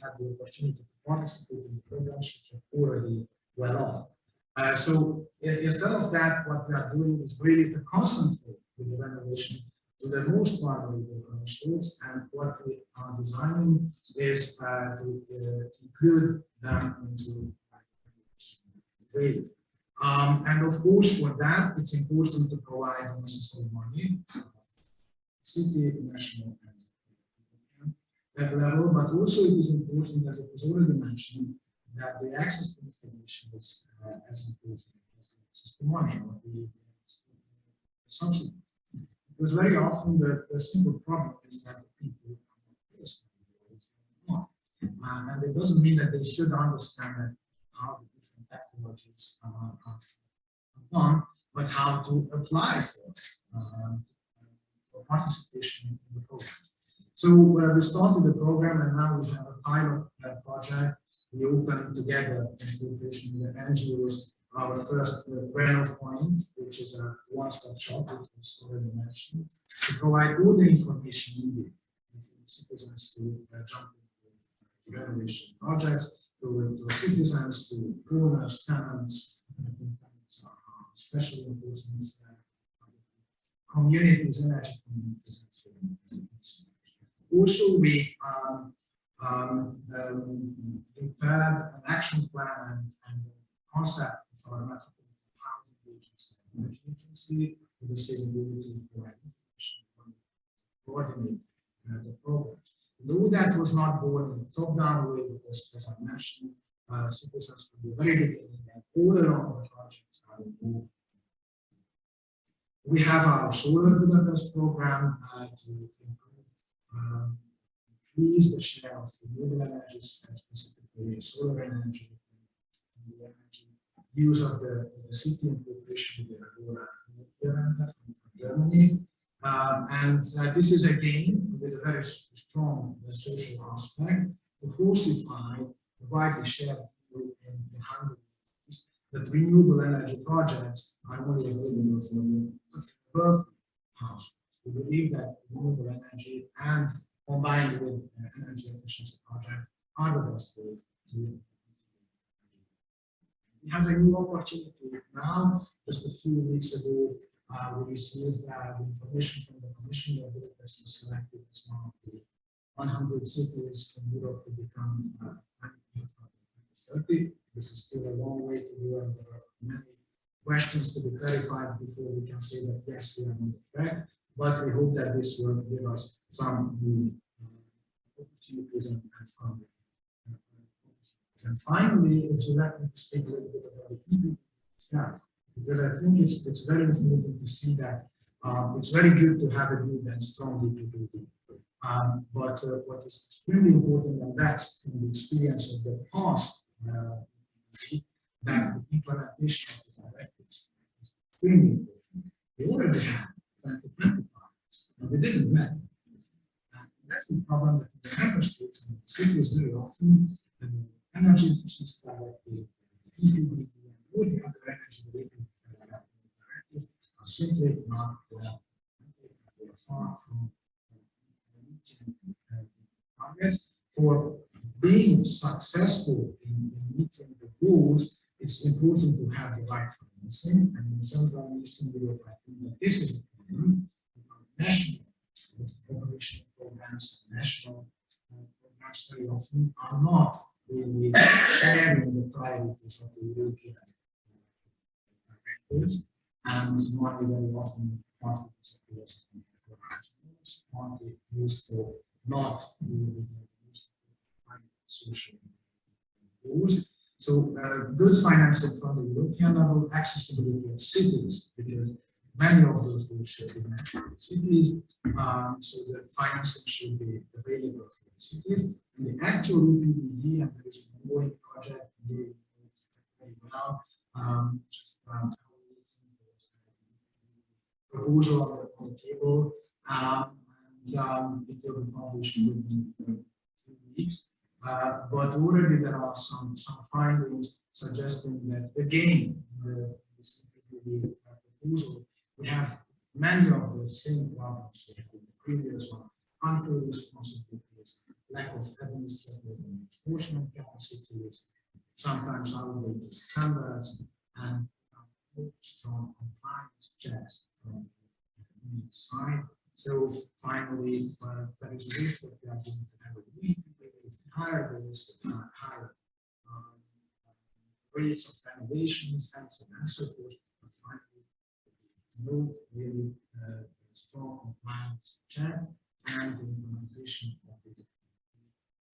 had the opportunity to participate in the programs which are already well off. So instead of that, what we are doing is really to concentrate with the renovation to the most vulnerable households, and what we are designing is to include them into wave. And of course, for that, it's important to provide the necessary money, city, national, and level, but also it is important that it was already mentioned that the access to information is as important as the access to money or the subsidy. Because very often the simple problem is that the people are not, and it doesn't mean that they should understand that how the different technologies are done, but how to apply for participation in the program. So we started the program, and now we have a pilot project. We opened together in cooperation with the NGOs our first Renov point, which is a one-stop shop, which was already mentioned, to provide all the information needed for citizens to jump into renovation projects, to citizens, to owners, tenants, especially important communities, energy communities, and so on. Also, we prepared an action plan and concept for a metropolitan housing agency, energy agency, with the same ability to provide information and coordinate the programs. Though that was not born in the top-down way, because, as I mentioned, citizens from the very beginning and all along the projects are involved. We have our Solar Budapest program to improve, increase the share of renewable energies, specifically solar energy, and the energy use of the city in cooperation with the from Germany. And this is again with a very strong social aspect to falsify the widely shared view in Hungary that renewable energy projects are only available for wealthy households. We believe that renewable energy and combined with energy efficiency projects are the best way to do it. We have a new opportunity now. Just a few weeks ago, we received the information from the Commission that Budapest was selected as one of the 100 cities in Europe to become 2030. This is still a long way to go, and there are many questions to be clarified before we can say that yes, we are on the track. But we hope that this will give us some new opportunities and funding. And finally, if you let me speak a little bit about the EPBD itself, because I think it's very important to see that it's very good to have a good and strong EPBD. But what is extremely important, and that's from the experience of the past, that the implementation of the directives is extremely important. We already have 2020 projects, and we didn't met. And that's the problem that the member states and the cities very often, and the Energy Efficiency Directive, EPBD, and all the other energy related directives are simply not well. They are far from meeting targets. For being successful in meeting the goals, it's important to have the right financing. And in Central and Eastern Europe, I think that this is a problem. National operational programs, national programs very often are not really sharing the priorities of the European directives, and money very often partly used for not really social goals. So good financing from the European level, accessibility of cities, because many of those goods should be managed in cities, so that financing should be available for the cities. And the actual EPBD, and there is an ongoing project doing very well, proposal on the table, and it will be published within 2 weeks. But already there are some findings suggesting that again, this EPBD proposal, we have many of the same problems with the previous one: unclear responsibilities, lack of administrative and enforcement capacities, sometimes outdated standards, and strong compliance checks from each side. So finally, there is a risk that we are going to have a weak, higher risk, higher rates of renovations, and so on and so forth. But finally, no really strong compliance check, and the implementation of it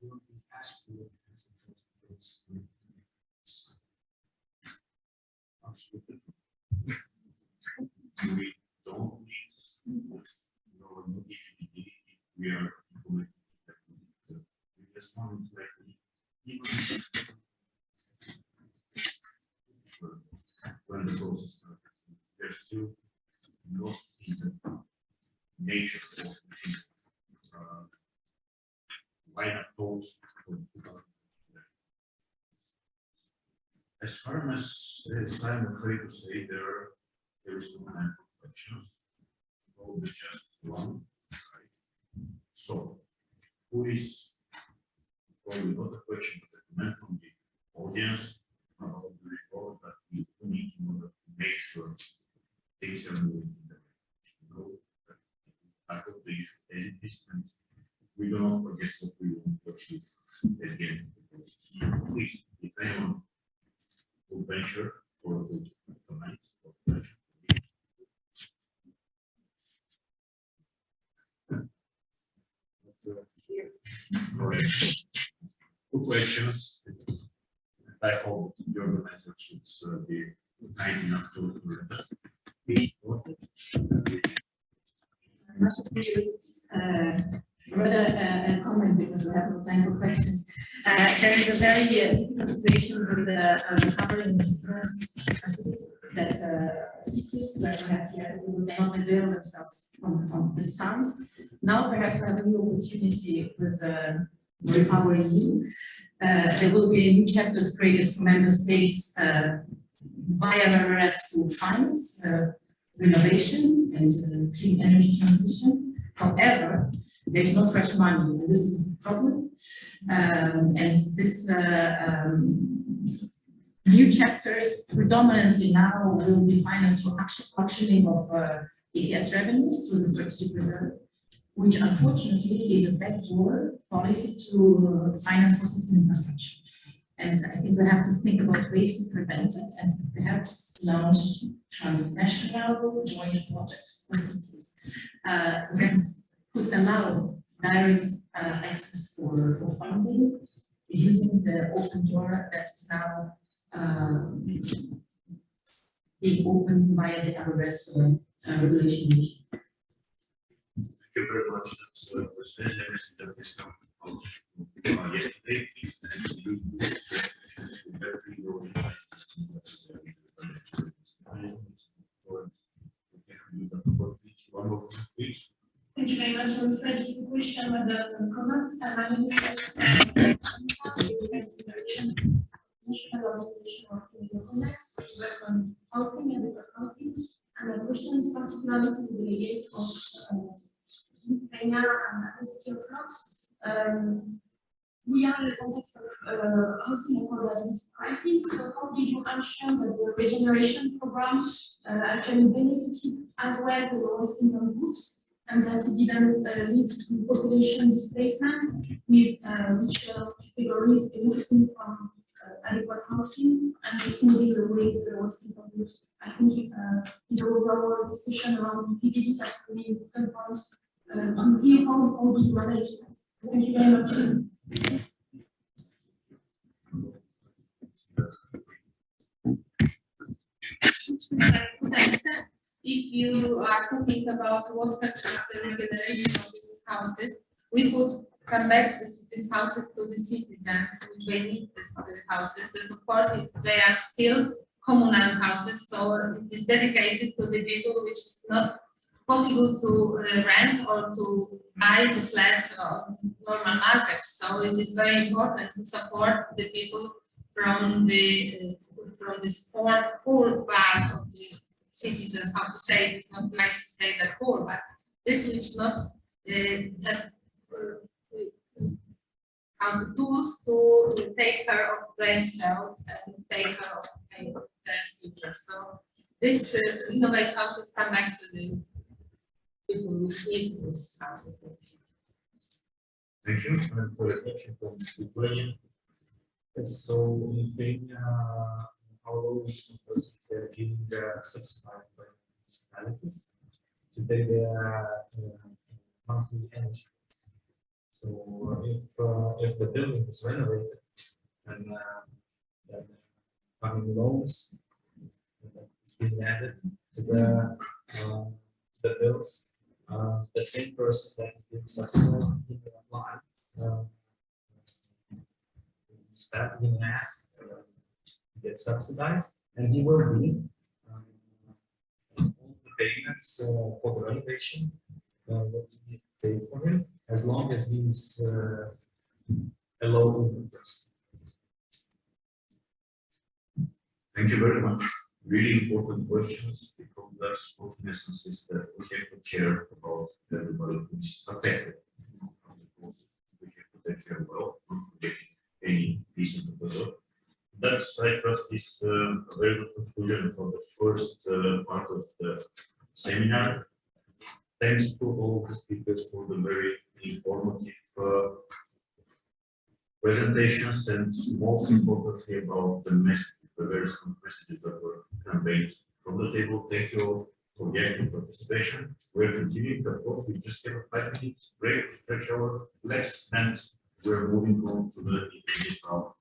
will be as good as it was. Absolutely. We don't need no EPBD. We are implementing the previous one correctly. When the process starts, there's still not in the nature of why not those. As far as I'm afraid to say, there is no time for questions, probably just one. Right? So, who is probably not a question, but a comment from the audience about the report that we need in order to make sure things are moving in the right direction. You know, that type of the issue and distance. We do not forget what we want to achieve at the end of the process. Please, if anyone will venture for a good comment or question. Correct. Two questions. I hope your answer should be kind enough to please. Much appreciated. Rather a comment, because we have no time for questions. There is a very difficult situation with the recovery and response that cities that we have here will not avail themselves from this fund. Now perhaps we have a new opportunity with the Recovery EU. There will be a new chapters created for member states via RRF to finance renovation and clean energy transition. However, there's no fresh money, and this is a problem. And this new chapters predominantly now will be financed for auctioning of ETS revenues through the strategic reserve, which unfortunately is a backdoor policy to finance fossil fuel infrastructure. And I think we have to think about ways to prevent it, and perhaps launch transnational joint projects for cities that could allow direct access for funding using the open door that is now being opened via the RRF regulation. Thank you very much. That's everything that is coming out yesterday. Thank you very much. I'm Freddie Sukush, I'm the comments, and my name is National Organization working with openness, work on housing and housing. And my question is particularly to the delegate of Lithuania and the city of Flux. We are in the context of housing affordability crisis. So how did you ensure that the regeneration program actually benefited as well the lowest income groups, and that it didn't lead to population displacement with which categories benefiting from adequate housing and just moving away the lowest income groups? I think in the overall discussion around EPBD, that's really important for us to hear how do you manage that. Thank you very much. Could I say, if you are talking about what's the regeneration of these houses, we would come back with these houses to the citizens, which they need these houses. And of course, if they are still communal houses, so it is dedicated to the people which is not possible to rent or to buy the flat on normal market. So it is very important to support the people from this poor part of the citizens. How to say it is not nice to say that poor, but this which not have have the tools to take care of themselves and take care of their future. So this innovate houses come back to the people which need these houses. Thank you. And for reflection from Lithuania. So in Lithuania, our low-income persons are being subsidized by municipalities to pay their monthly energy. So if the building is renovated and then coming loans is being added to the bills, the same person that is being subsidized he will apply. He will ask to get subsidized, and he will be all the payments for the renovation will be paid for him, as long as he's a low-income person. Thank you very much. Really important questions, because that's what in essence is that we have to care about everybody who's affected. We have to take care well, not forgetting any decent result. That's, I trust, is a very good conclusion for the first part of the seminar. Thanks to all the speakers for the very informative presentations, and most importantly about the message, the very strong messages that were conveyed from the table. Thank you all for the active participation. We're continuing, of course, we just have a 5 minutes break to stretch our legs, and we're moving on to the EPBD round.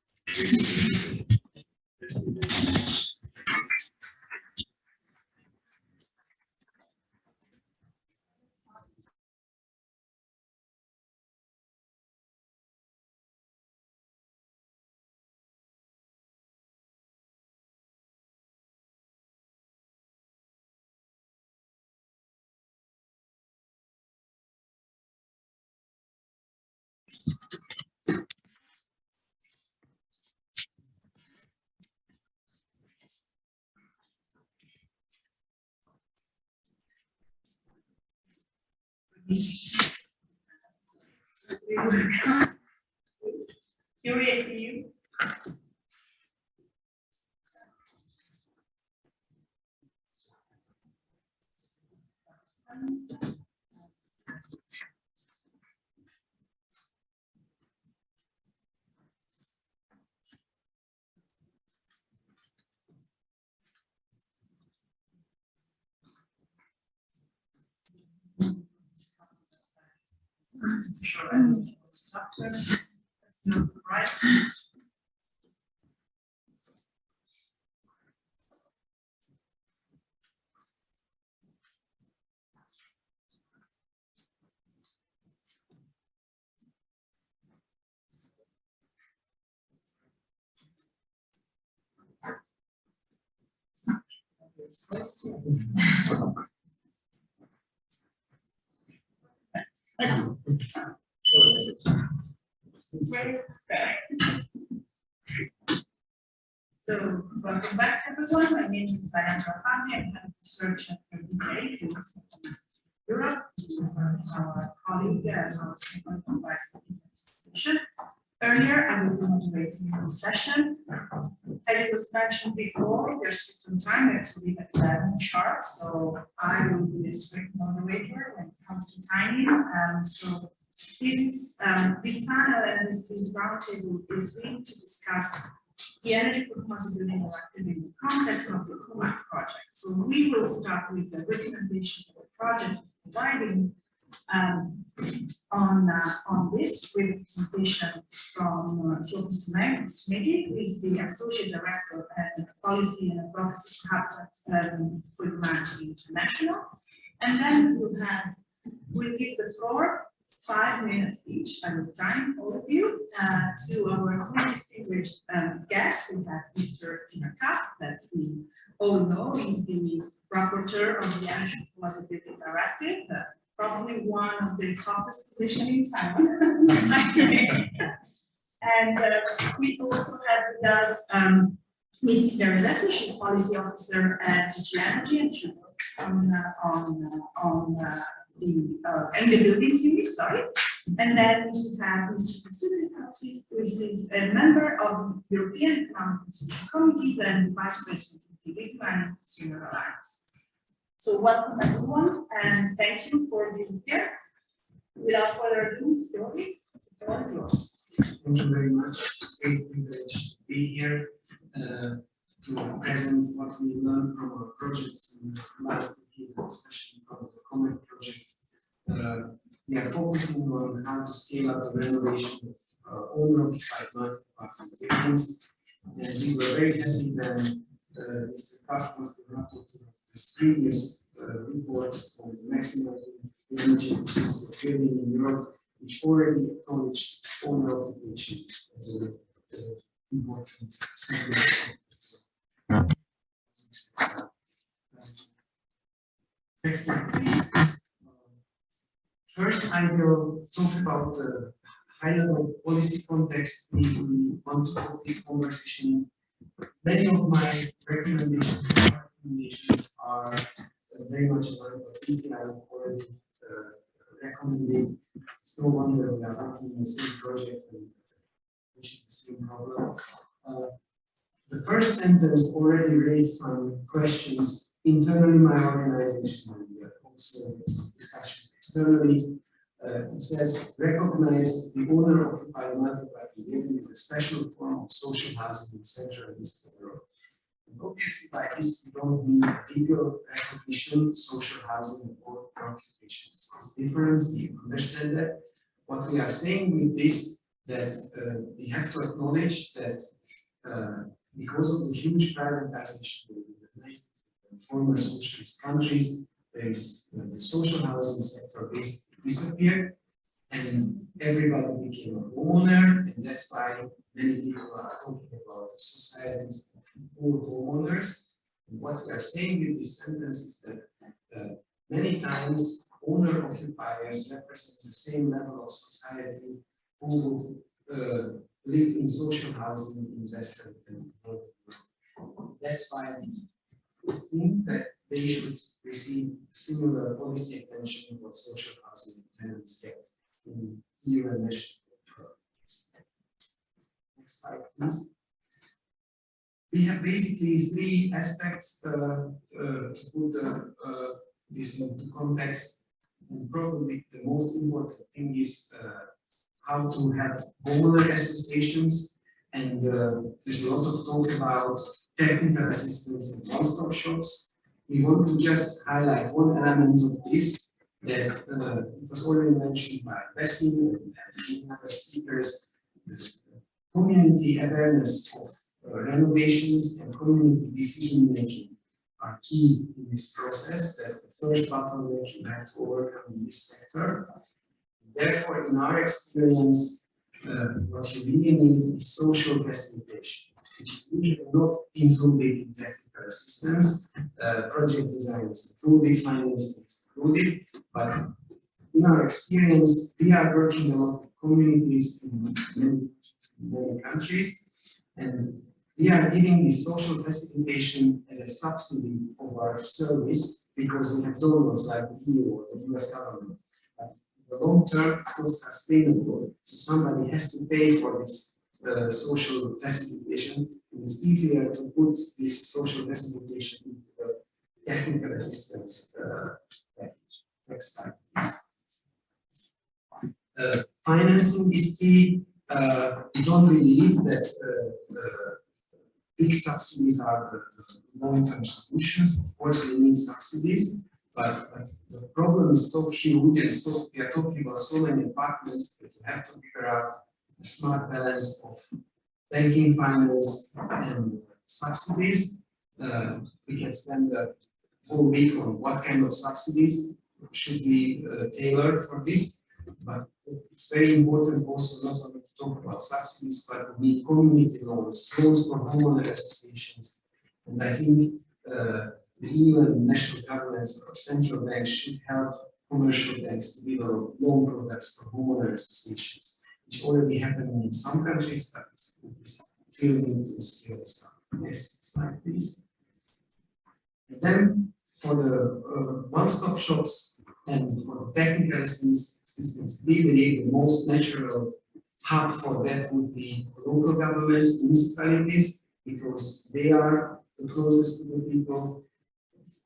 Curious you. No surprise. So, welcome back, everyone. My name is Diana Trapani. I'm head of research at EPBD in Europe. Our colleague and our second vice president. Earlier, I will be moderating the session. As it was mentioned before, there's certain time we have to leave at 11 sharp, so I will be the strict moderator when it comes to timing. So this panel and this roundtable is going to discuss the energy performance of building directive in the context of the ComAct project. So we will start with the recommendations of the project providing on this with a presentation from Focus Medik, who is the Associate Director and Policy and Advocacy for Habitat for Humanity International. And then we'll give the floor 5 minutes each at a time, all of you, to our very distinguished guest. We have Mr. recast, that we all know is the rapporteur of the Energy Poverty Mitigation Directive, probably one of the toughest positions in town. And we also have with us Ms. Teresa, she's policy officer at DG Energy, and she works on the buildings unit, sorry. And then we have Mr. Christousis, who is a member of European Economic Institution Committees and Vice President of the Lithuania Consumer Alliance. So welcome everyone, and thank you for being here. Without further ado, Georgi, the floor is yours. Thank you very much. It's a great privilege to be here to present what we learned from our projects in the last year, especially from the ComAct project. We are focusing on how to scale up the renovation of owner-occupied multi-apartment buildings. And we were very happy when Mr. Kaff was the rapporteur of this previous report on the maximum energy efficiency of building in Europe, which already acknowledged owner occupation as an important segment. Next slide, please. First, I will talk about the high-level policy context we want to hold this conversation. Many of my recommendations are very much aligned with what I already recommended. It's no wonder we are working on the same project and which is the same problem. The first sentence already raised some questions internally in my organization and also some discussions externally. It says, recognize the owner-occupied multi-party building is a special form of social housing in Central and Eastern Europe. And obviously, by this, we don't mean a legal recognition, social housing, or occupations. It's different, we understand that. What we are saying with this, that we have to acknowledge that because of the huge privatization in the 90s and former socialist countries, there is the social housing sector disappeared and everybody became a homeowner, and that's why many people are talking about societies of poor homeowners. And what we are saying with this sentence is that many times owner-occupiers represent the same level of society who would live in social housing in Western and Northern Europe. That's why we think that they should receive similar policy attention what social housing tenants get in EU and national programs. Next slide, please. We have basically 3 aspects to put this into context. And probably the most important thing is how to have homeowner associations. And there's a lot of talk about technical assistance and one-stop shops. We want to just highlight one element of this that it was already mentioned by Bessie and other speakers. Community awareness of renovations and community decision making are key in this process. That's the first bottleneck you have to overcome in this sector. Therefore, in our experience, what you really need is social facilitation, which is usually not included in technical assistance. Project design is included, financing is included, but in our experience, we are working a lot with communities in many countries, and we are giving this social facilitation as a subsidy of our service because we have donors like the EU or the US government. The long term, it's not sustainable, so somebody has to pay for this social facilitation. And it's easier to put this social facilitation into the technical assistance package. Next slide, please. Financing is key. We don't believe that big subsidies are the long-term solutions. Of course, we need subsidies, but the problem is so huge, and so we are talking about so many apartments that you have to figure out a smart balance of banking finance and subsidies. We can spend a whole week on what kind of subsidies should be tailored for this, but it's very important also not only to talk about subsidies, but we need community loans, loans for homeowner associations. And I think the EU and national governments or central banks should help commercial banks to develop loan products for homeowner associations, which already happening in some countries, but it's still need to scale this up. Next slide, please. And then for the one-stop shops and for the technical assistance, we believe the most natural hub for that would be local governments, municipalities, because they are the closest to the people.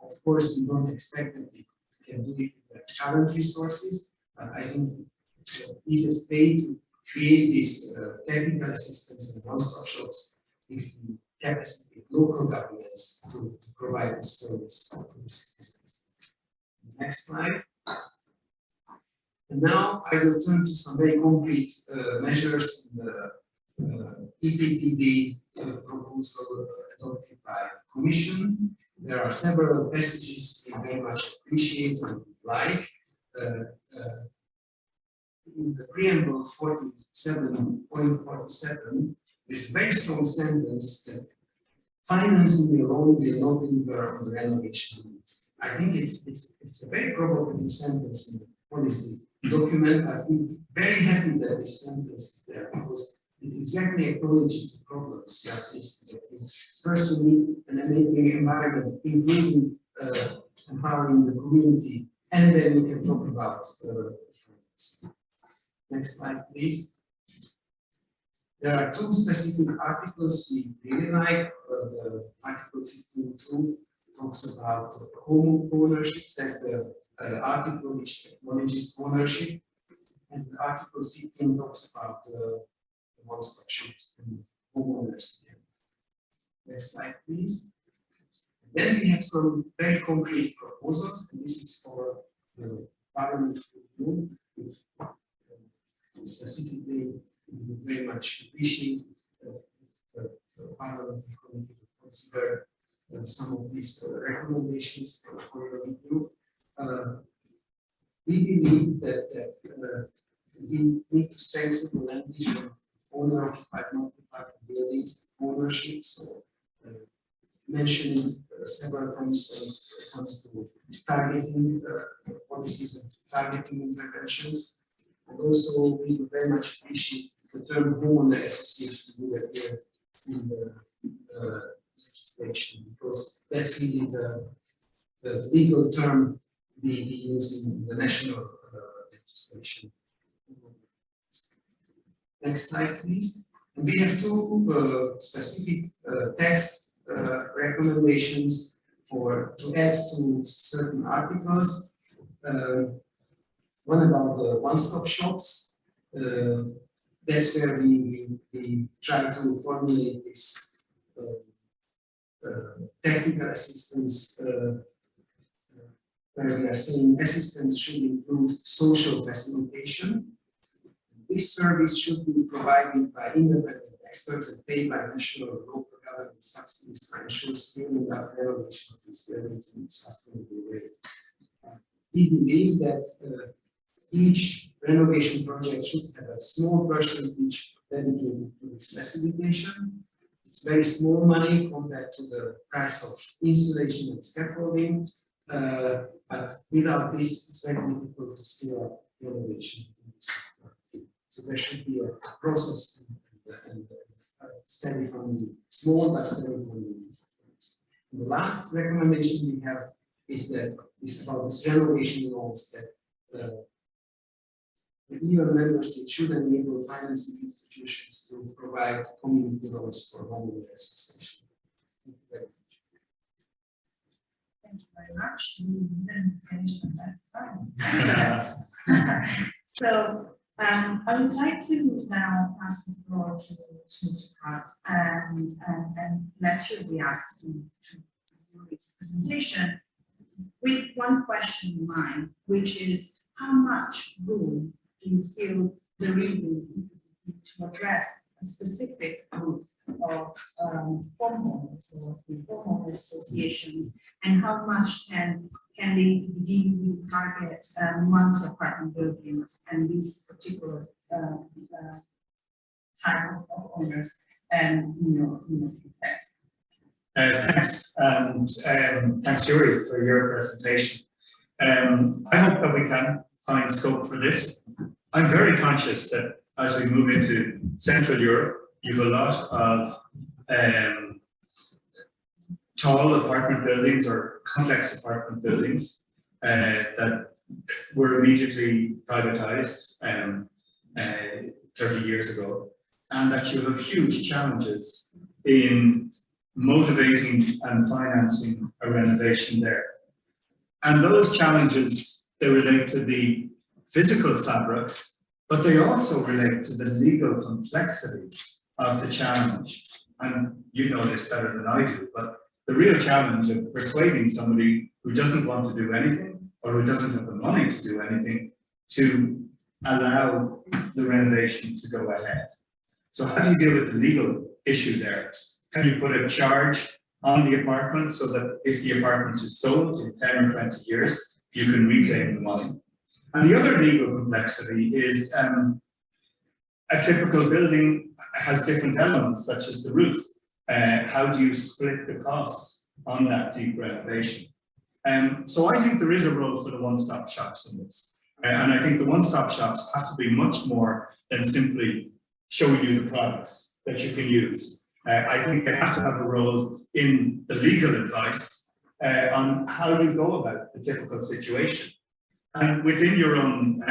Of course, we don't expect that they can do it with their current resources, but I think the easiest way to create this technical assistance and one-stop shops if we capacitate local governments to provide this service to the citizens. Next slide. And now I will turn to some very concrete measures in the EPBD proposal adopted by the Commission. There are several passages we very much appreciate and like. In the preamble 47.47, there's a very strong sentence that financing alone will not deliver on the renovation needs. I think it's a very provocative sentence in the policy document. I think very happy that this sentence is there because it exactly acknowledges the problems we are facing. First, we need an enabling environment, including empowering the community, and then we can talk about finance. Next slide, please. There are two specific articles we really like. The article 15.2 talks about home ownership. That's the article which acknowledges ownership. And article 15 talks about the one-stop shops and homeowners. Next slide, please. Then we have some very concrete proposals, and this is for the Parliament review. Specifically, we would very much appreciate the Parliament committee to consider some of these recommendations for your review. We believe that we need to strengthen the language of owner-occupied, non-occupied buildings ownership. So, mentioning several times when it comes to targeting policies and targeting interventions. And also, we would very much appreciate the term homeowner association would appear in the legislation, because that's really the legal term we use in the national legislation. Next slide, please. And we have two specific text recommendations to add to certain articles. One about the one-stop shops. That's where we try to formulate this technical assistance, where we are saying assistance should include social facilitation. This service should be provided by independent experts and paid by national or local government subsidies to ensure scaling up renovation of these buildings in a sustainable way. We believe that each renovation project should have a small percentage dedicated to this facilitation. It's very small money compared to the price of insulation and scaffolding, but without this, it's very difficult to scale up renovation in this sector. So there should be a process and steady funding, small but steady funding. And the last recommendation we have is about this renovation loans that the EU member states should enable financing institutions to provide community loans for homeowner association. Thank you very much. We didn't finish on that time. So I would like to now pass the floor to Mr. Pratt and let you react to his presentation. with one question in mind, which is how much room do you feel there is to address a specific group of homeowners or homeowner associations, and how much can the EPBD target multi-apartment buildings and these particular type of owners Thanks, and thanks, Yuri, for your presentation. I hope that we can find scope for this. I'm very conscious that as we move into Central Europe, you have a lot of tall apartment buildings or complex apartment buildings that were immediately privatized 30 years ago, and that you have huge challenges in motivating and financing a renovation there. And those challenges, they relate to the physical fabric, but they also relate to the legal complexity of the challenge. And you know this better than I do, but the real challenge of persuading somebody who doesn't want to do anything or who doesn't have the money to do anything to allow the renovation to go ahead. So how do you deal with the legal issue there? Can you put a charge on the apartment so that if the apartment is sold in 10 or 20 years, you can reclaim the money? And the other legal complexity is a typical building has different elements, such as the roof. How do you split the costs on that deep renovation? So I think there is a role for the one-stop shops in this. And I think the one-stop shops have to be much more than simply showing you the products that you can use. I think they have to have a role in the legal advice on how you go about the difficult situation. And within your own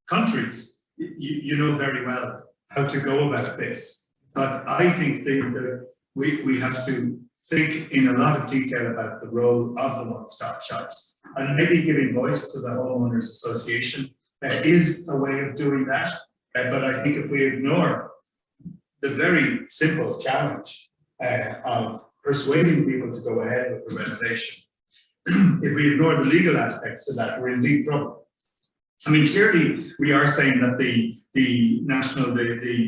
countries, you know very well how to go about this. But I think we have to think in a lot of detail about the role of the one-stop shops. And maybe giving voice to the homeowners association is a way of doing that. But I think if we ignore the very simple challenge of persuading people to go ahead with the renovation, if we ignore the legal aspects of that, we're in deep trouble. I mean, clearly, we are saying that the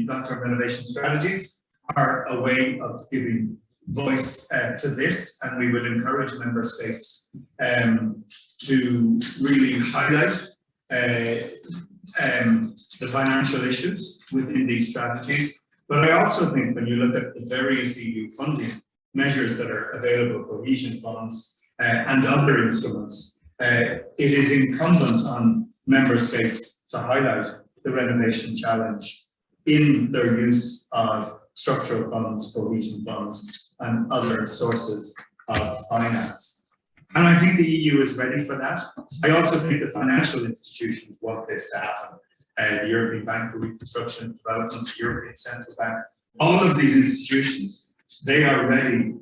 long-term renovation strategies are a way of giving voice to this, and we would encourage member states to really highlight the financial issues within these strategies. But I also think when you look at the various EU funding measures that are available, cohesion funds and other instruments, it is incumbent on member states to highlight the renovation challenge in their use of structural funds, cohesion funds, and other sources of finance. And I think the EU is ready for that. I also think the financial institutions want this to happen. The European Bank for Reconstruction and Development, the European Central Bank, all of these institutions, they are ready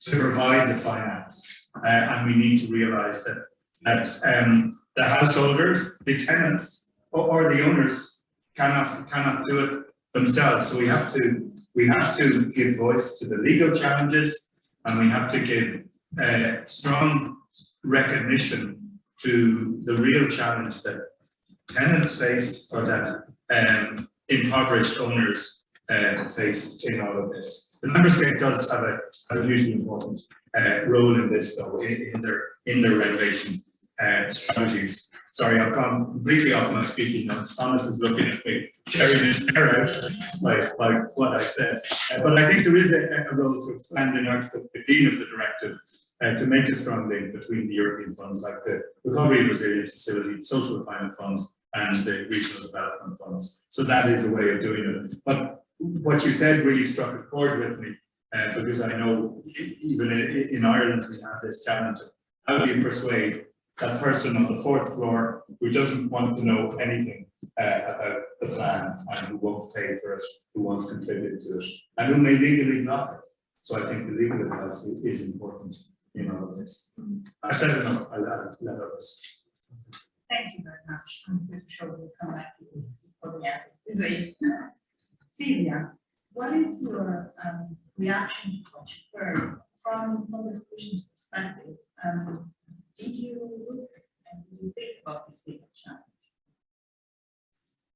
to provide the finance. And we need to realize that the householders, the tenants, or the owners cannot do it themselves. So we have to give voice to the legal challenges, and we have to give strong recognition to the real challenge that tenants face, or that impoverished owners face in all of this. The member state does have a hugely important role in this, though, in their renovation strategies. Sorry, I've gone completely off my speaking notes. Thomas is looking at me, tearing his hair out by what I said. But I think there is a role to expand in Article 15 of the directive to make a strong link between the European funds like the Recovery and Resilience Facility, the Social Retirement Fund, and the Regional Development Funds. So that is a way of doing it. But what you said really struck a chord with me, because I know even in Ireland we have this challenge of how do you persuade that person on the fourth floor who doesn't want to know anything about the plan and who won't pay for it, who won't contribute to it, and who may legally block it. So I think the legal advice is important in all of this. I've said enough. I'll let others. Thank you very much. I'm pretty sure we'll come back to you for the answer. Celia, what is your reaction to what you've heard from the Commission's perspective? Did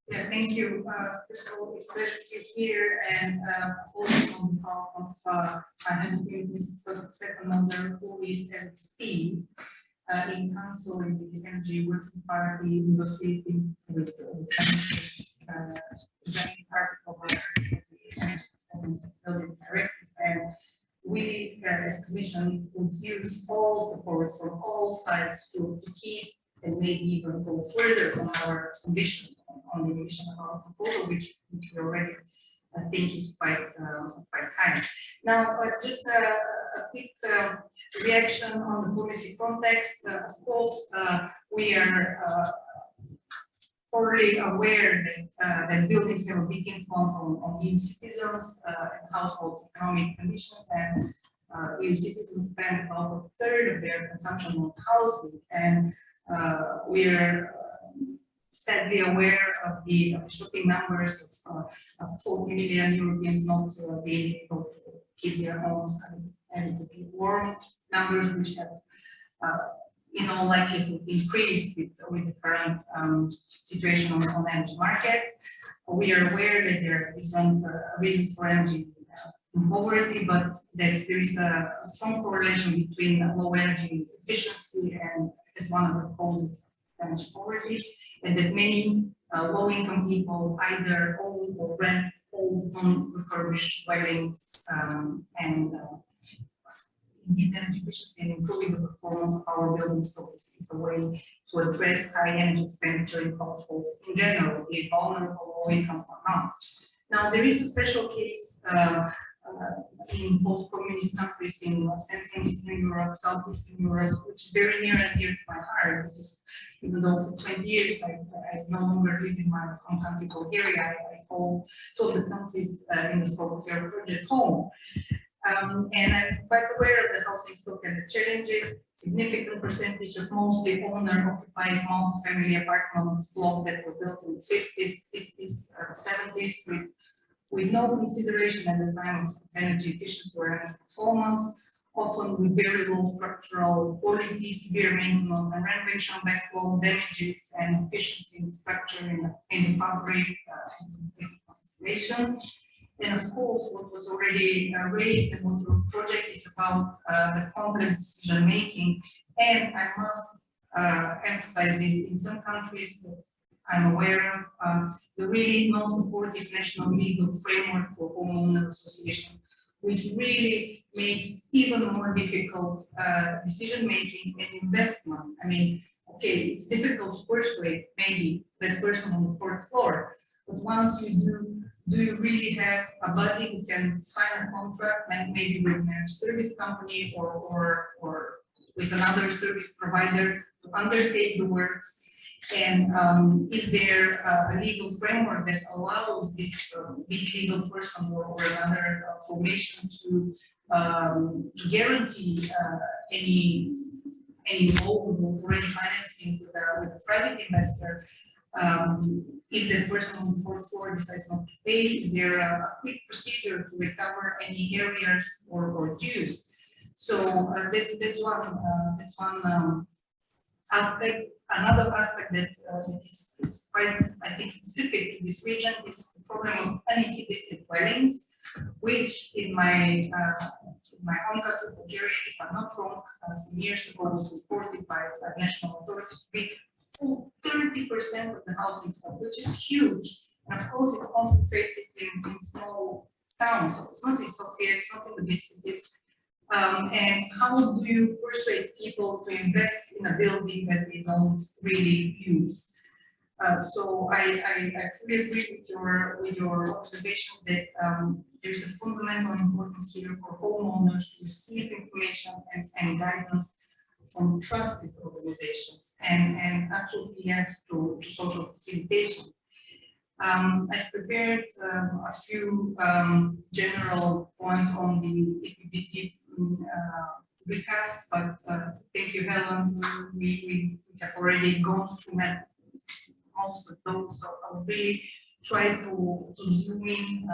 Yeah, thank you. First of all, it's a pleasure to be here, and also on behalf of I have been this second member who is MP in council in the Energy Working Party negotiating with the article of the Performance of Buildings Directive, and we as Commission would use all support from all sides to keep and maybe even go further on our ambition on the emission of our proposal, which we already I think is quite high. Now, just a quick reaction on the policy context. Of course, we are fully aware that buildings have a big influence on EU citizens and households' economic conditions, and EU citizens spend about a third of their consumption on housing, and we are sadly aware of the shocking numbers of 40 million Europeans not being able to keep their homes and to be warm, numbers which have in all likelihood increased with the current situation on energy markets. We are aware that there are different reasons for energy poverty, but that there is a strong correlation between low energy efficiency and as one of the causes of energy poverty, and that many low-income people either own or rent old non-refurbished dwellings, and indeed energy efficiency and improving the performance of our buildings is a way to address high energy expenditure in households in general, be it vulnerable, low-income or not. Now, there is a special case in post-communist countries in Central and Eastern Europe, Southeastern Europe, which is very near and dear to my heart, because even though for 20 years I no longer live in my home country, Bulgaria, I told the countries in the scope of their project home. And I'm quite aware of the housing stock and the challenges. Significant percentage of mostly owner-occupied multi-family apartment blocks that were built in the 50s, 60s, 70s with no consideration at the time of energy efficiency or energy performance, often with very low structural quality, severe maintenance and renovation backlog, damages and efficiency in structure in the fabric situation. And of course, what was already raised and what the project is about, the complex decision making. And I must emphasize this, in some countries that I'm aware of, the really non-supportive national legal framework for homeowner association, which really makes even more difficult decision making and investment. I mean, okay, it's difficult to persuade maybe that person on the fourth floor, but once you do you really have a body who can sign a contract, and maybe with a service company or with another service provider to undertake the works? And is there a legal framework that allows this big legal person or another formation to guarantee any loan or any financing with a private investor? If the person on the fourth floor decides not to pay, is there a quick procedure to recover any arrears or dues? So that's one aspect. Another aspect that is quite, I think, specific to this region is the problem of uninhibited dwellings, which in my home country, Bulgaria, if I'm not wrong, some years ago was reported by national authorities to be full 30% of the housing stock, which is huge. And of course, it's concentrated in small towns. So it's not in Sofia, it's not in the big cities. And how do you persuade people to invest in a building that they don't really use? So I fully agree with your observations that there's a fundamental importance here for homeowners to receive information and guidance from trusted organizations and absolutely yes to social facilitation. I've prepared a few general points on the EPBD recast, but thank you, Helen. We have already gone through most of those, so I'll really try to zoom in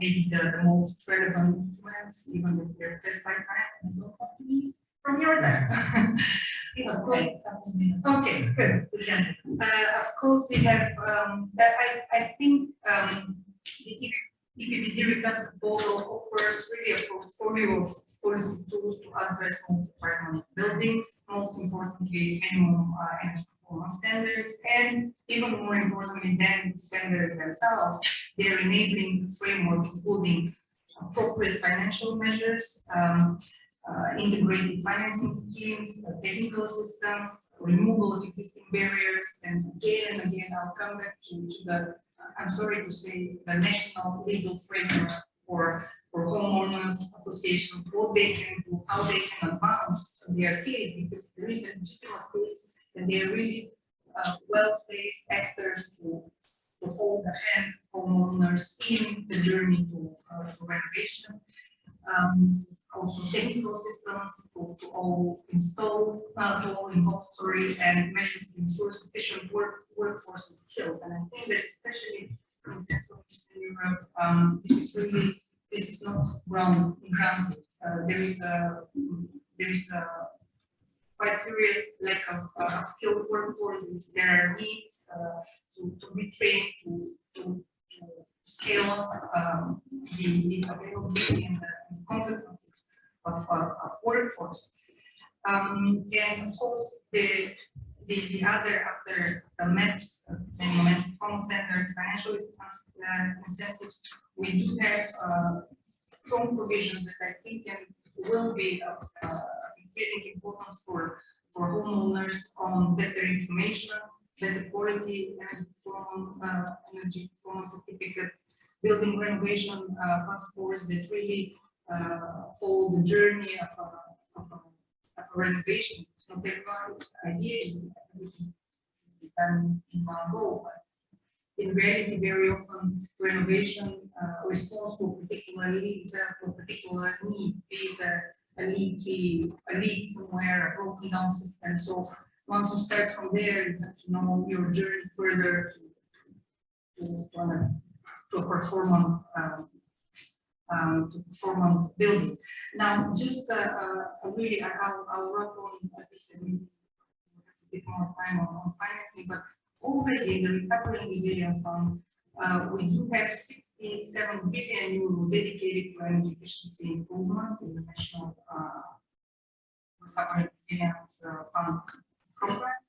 maybe the most relevant instruments, even if they're pressed by time and no company. from your time. It's Okay. okay, good. We can. Of course, we have, I think, the EPBD recast proposal offers really a portfolio of policy tools to address multi-apartment buildings, most importantly, minimum energy performance standards, and even more importantly than the standards themselves, they're enabling the framework, including appropriate financial measures, integrated financing schemes, technical assistance, removal of existing barriers, and again, I'll come back to the, I'm sorry to say, the national legal framework for homeowners associations, what they can do, how they can advance their case, because there is a legitimate case, and they are really well-placed actors to hold the hand of homeowners in the journey to renovation. Also technical systems to all install, to all involve, and measures to ensure sufficient workforce and skills. And I think that especially in Central Eastern Europe, this is not granted. There is a quite serious lack of skilled workforce. There are needs to be trained to scale up the availability and the competencies of workforce. And of course, the other after the MAPs, minimum performance standards, financial incentives, we do have strong provisions that I think will be of increasing importance for homeowners on better information, better quality and energy performance certificates, building renovation passports that really follow the journey of a renovation. So there are ideas that should be done in one go, but in reality, very often renovation responds to a particular need, be it a leak somewhere, a broken down system. So once you start from there, you have to know your journey further to a performance building. Now, just really, I'll wrap on this and we have a bit more time on financing, but already in the Recovery and Resilience Fund, we do have 67 billion euro dedicated to energy efficiency improvements in the National Recovery and Resilience Fund programs.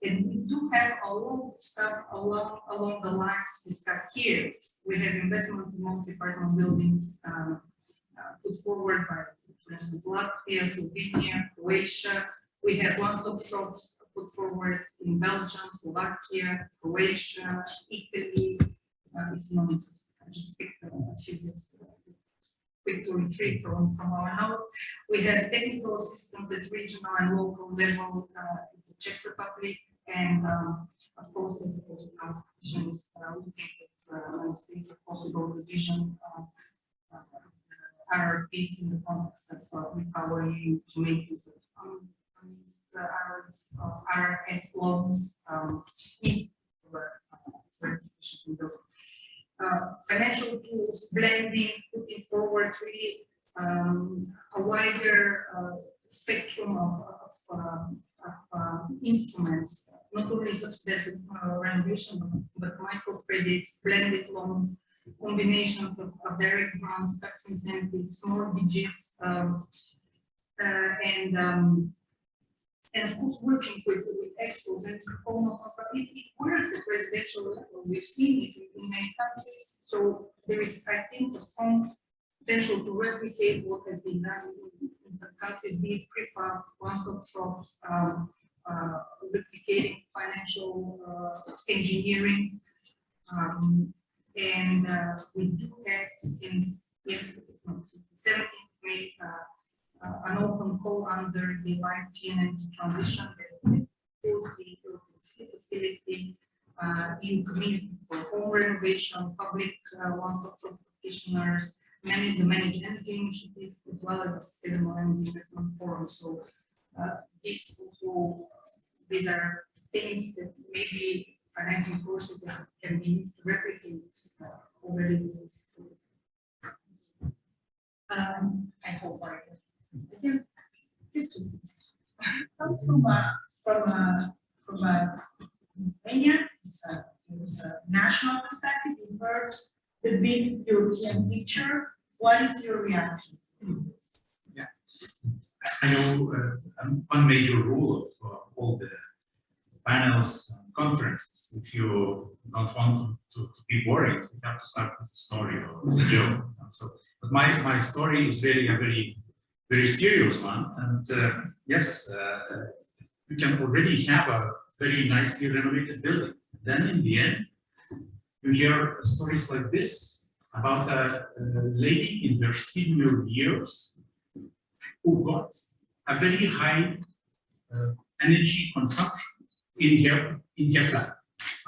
And we do have a lot of stuff along the lines discussed here. We have investments in multi-apartment buildings put forward by, for instance, Latvia, Slovenia, Croatia. We have one-stop shops put forward in Belgium, Slovakia, Croatia, Italy. It's not, I just picked a few quick to retrieve from our notes. We have technical assistance at regional and local level in the Czech Republic, and of course, as the Commission is looking at possible revision RRPs in the context of recovery to make use of RRF loans in financial tools, blending, putting forward really a wider spectrum of instruments, not only subsidized renovation, but microcredits, blended loans, combinations of direct grants, tax incentives, mortgages, and of course working with experts and almost it works at residential level. We've seen it in many countries. So there is, I think, a strong potential to replicate what has been done in the countries, be it prefab, one-stop shops, replicating financial engineering. And we do have since 17th May an open call under the European Energy Transition that includes the European City Facility, EU Community for Home Renovation, public one-stop shop practitioners, the Managed Energy Initiative, as well as the Sustainable Energy Investment Forum. So these are things that maybe financing sources that can be used to replicate already with this. I hope I think this from a Lithuania, it's a national perspective. You heard the big European picture. What is your reaction? I know one major rule of all the panels and conferences, if you don't want to be boring, you have to start with a story or with a joke. So, but my story is really a very serious one. And yes, you can already have a very nicely renovated building. Then in the end, you hear stories like this about a lady in her senior years who got a very high energy consumption in her flat.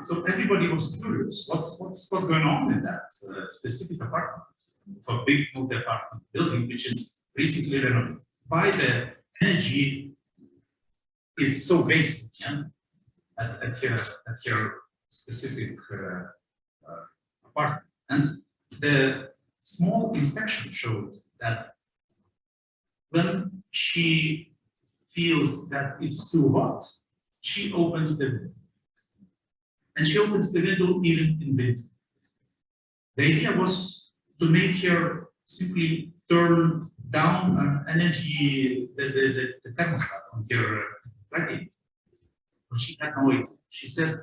So everybody was curious, what's going on in that specific apartment, for big multi-apartment building, which is recently renovated. Why the energy is so basic, yeah, at your specific apartment. And the small inspection showed that when she feels that it's too hot, she opens the window. And she opens the window even in winter. The idea was to make her simply turn down energy, the thermostat on her radiator. But she had no idea. She said,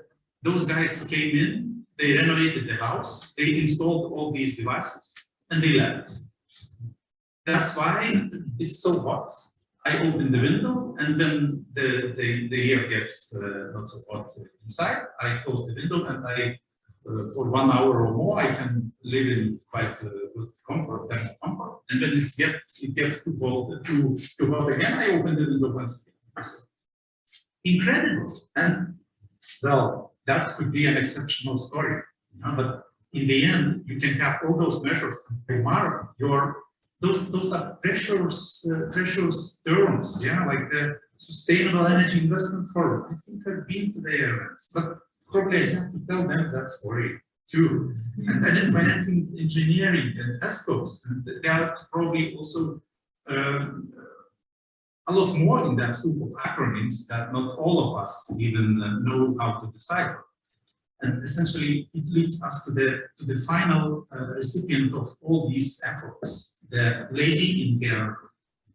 those guys came in, they renovated the house, they installed all these devices, and they left. That's why it's so hot. I open the window, and then the air gets not so hot inside. I close the window, and I, for 1 hour or more, I can live in quite good comfort, thermal comfort. And when it gets too cold, too hot again, I open the window once again. Incredible. And well, that could be an exceptional story, but in the end, you can have all those measures. Tomorrow, those are precious terms, yeah, like the Sustainable Energy Investment Forum. I think I've been to their events, but probably I have to tell them that story too. And then financing engineering and ESCOs, and there are probably also a lot more in that soup of acronyms that not all of us even know how to decipher. And essentially, it leads us to the final recipient of all these efforts. The lady in her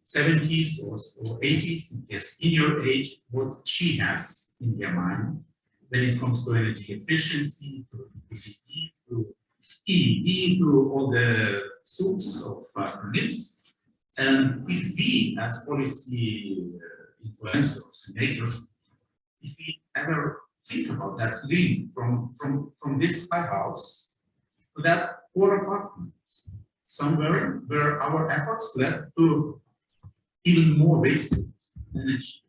70s or 80s, in her senior age, what she has in her mind when it comes to energy efficiency, to EPBD, to EPBD, to all the soups of acronyms. And if we, as policy influencers and makers, if we ever think about that link from this high house to that poor apartment, somewhere where our efforts led to even more wasted energy,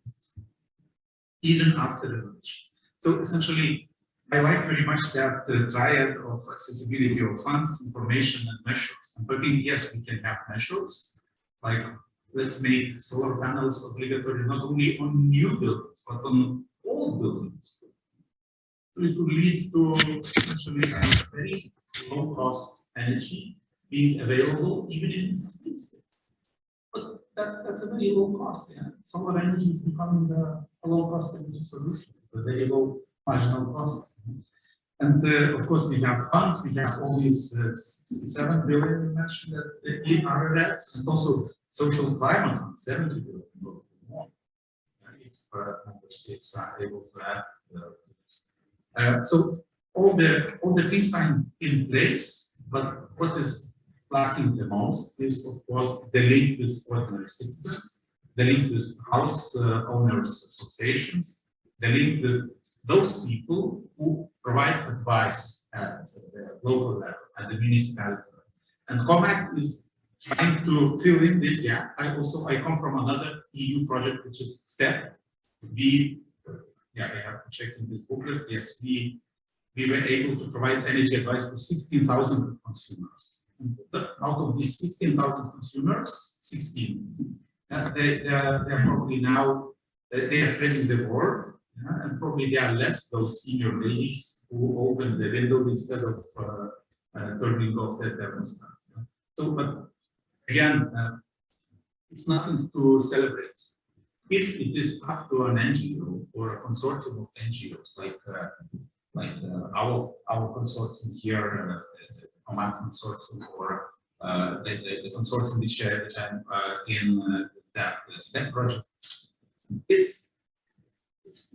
even after the revolution. So essentially, I like very much that triad of accessibility of funds, information, and measures. And I think, yes, we can have measures, like let's make solar panels obligatory not only on new buildings, but on old buildings. So it could lead to essentially a very low-cost energy being available even in cities. But that's a very low cost. Yeah? Solar energy is becoming a low-cost energy solution. It's a very low marginal cost. And of course, we have funds. We have all these 67 billion you mentioned that are there, and also social climate funds, 70 billion more. If member states are able to add this. So all the things are in place, but what is lacking the most is, of course, the link with ordinary citizens, the link with house owners associations, the link with those people who provide advice at the local level, at the municipality level. And ComAct is trying to fill in this gap. I come from another EU project, which is STEP. I have to check in this booklet. Yes, we were able to provide energy advice to 16,000 consumers. Out of these 16,000 consumers, 16, they are probably now, they are spreading the word, and probably there are less those senior ladies who open the window instead of turning off the thermostat. So, but again, it's nothing to celebrate. if it is up to an NGO or a consortium of NGOs, like our consortium here, the ComAct consortium, or the consortium which I'm in that STEM project, it's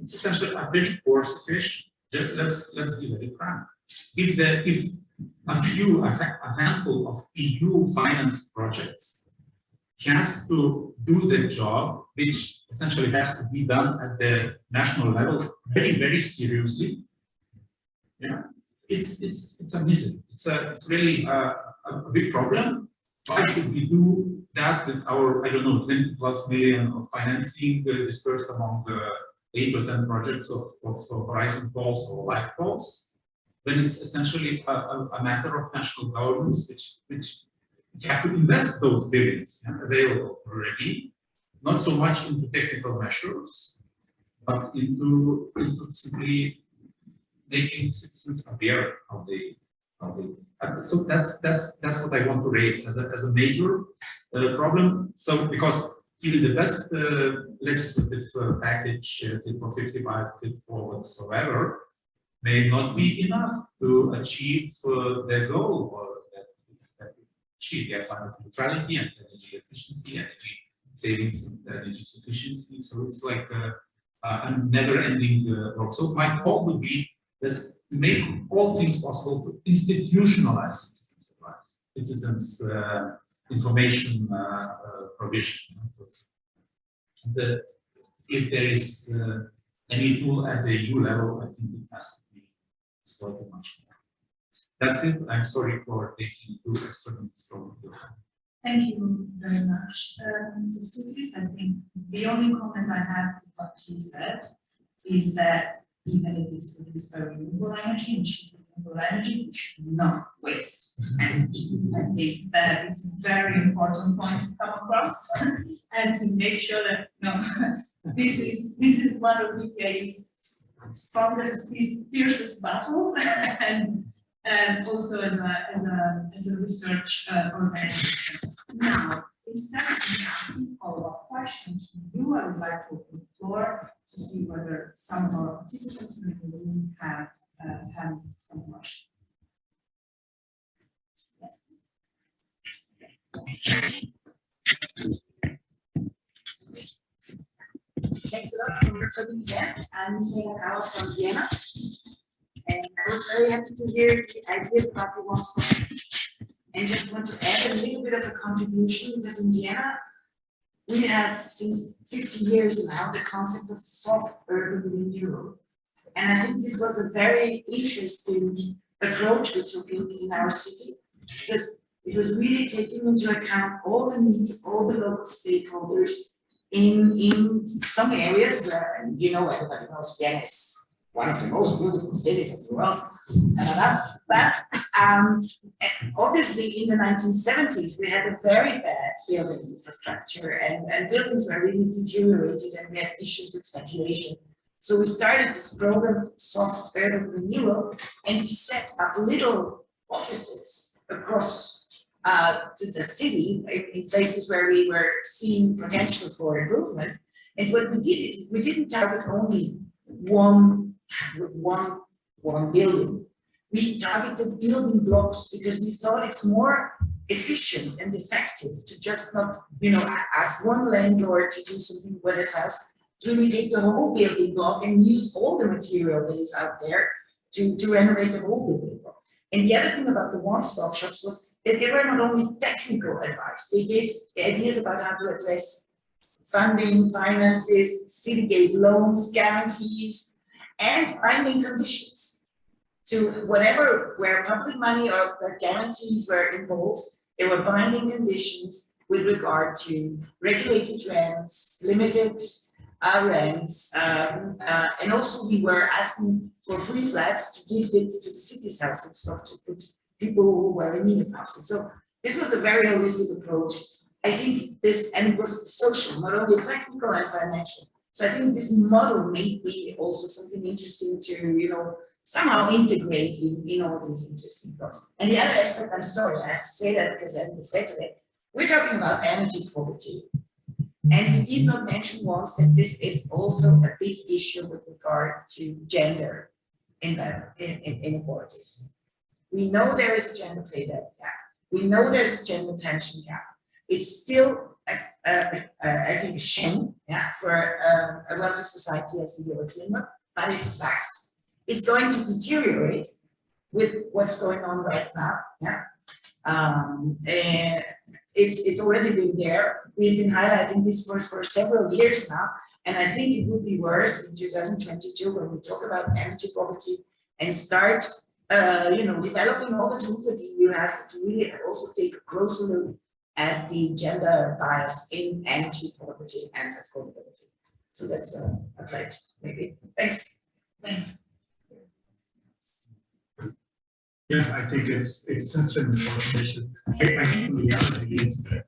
essentially a very poor situation. Let's be very frank. If a handful of EU financed projects has to do the job, which essentially has to be done at the national level very, very seriously, yeah, it's a misery. It's really a big problem. Why should we do that with our, I don't know, 20+ million of financing dispersed among 8 or 10 projects of Horizon calls or life calls, when it's essentially a matter of national governments which have to invest those billions available already, not so much into technical measures, but into simply making citizens aware of the so that's what I want to raise as a major problem. So because even the best legislative package Fit for 55, Fit for whatsoever, may not be enough to achieve their goal, or that achieve their climate neutrality and energy efficiency, energy savings and energy sufficiency. So it's like a never-ending work. So my call would be, let's make all things possible to institutionalize citizens' information provision. If there is any tool at the EU level, I think it has to be exploited much more. That's it. I'm sorry for taking 2 extra minutes from your time. Thank you very much. I think the only comment I have to what you said is that even if it's produced by renewable energy, it should be renewable energy, we should not waste energy. I think that it's a very important point to come across and to make sure that this is one of the EPA's strongest, fiercest battles, and also as a research organization. Now, instead of asking follow-up questions to you, I would like to open the floor to see whether some of our participants in the room have some questions. Yes. Thanks a lot for being here. I'm Michaela Kauer from Vienna. And I was very happy to hear the ideas about the one stop. And just want to add a little bit of a contribution, because in Vienna, we have since 50 years now the concept of soft urban renewal. And I think this was a very interesting approach we took in our city, because it was really taking into account all the needs of all the local stakeholders in some areas where, everybody knows Vienna is one of the most beautiful cities of the world. But obviously in the 1970s, we had a very bad building infrastructure, and buildings were really deteriorated, and we had issues with speculation. So we started this program, Soft Urban Renewal, and we set up little offices across to the city in places where we were seeing potential for improvement. And what we did, we didn't target only one building. We targeted building blocks because we thought it's more efficient and effective to just not, ask one landlord to do something with his house, to really take the whole building block and use all the material that is out there to renovate the whole building block. And the other thing about the one-stop shops was that they were not only technical advice, they gave ideas about how to address funding, finances, city gave loans, guarantees, and binding conditions to where public money or where guarantees were involved. There were binding conditions with regard to regulated rents, limited rents, and also we were asking for free flats to give it to the city's housing stock to people who were in need of housing. So this was a very holistic approach. I think this, and it was social, not only technical and financial. So I think this model may be also something interesting to, somehow integrate in all these interesting thoughts. And the other aspect, I'm sorry, I have to say that because I didn't say today, we're talking about energy poverty. And we did not mention once that this is also a big issue with regard to gender inequalities. We know there is a gender pay gap. We know there's a gender pension gap. It's still, I think, a shame, for a wealthy society as the European one, but it's a fact. It's going to deteriorate with what's going on right now. And it's already been there. We've been highlighting this for several years now, and I think it would be worth in 2022 when we talk about energy poverty and start, developing all the tools that the EU has to really also take a closer look at the gender bias in energy poverty and affordability. So that's a pledge, maybe. Thanks. Thank you. Yeah, I think it's such an important issue. I think the reality is that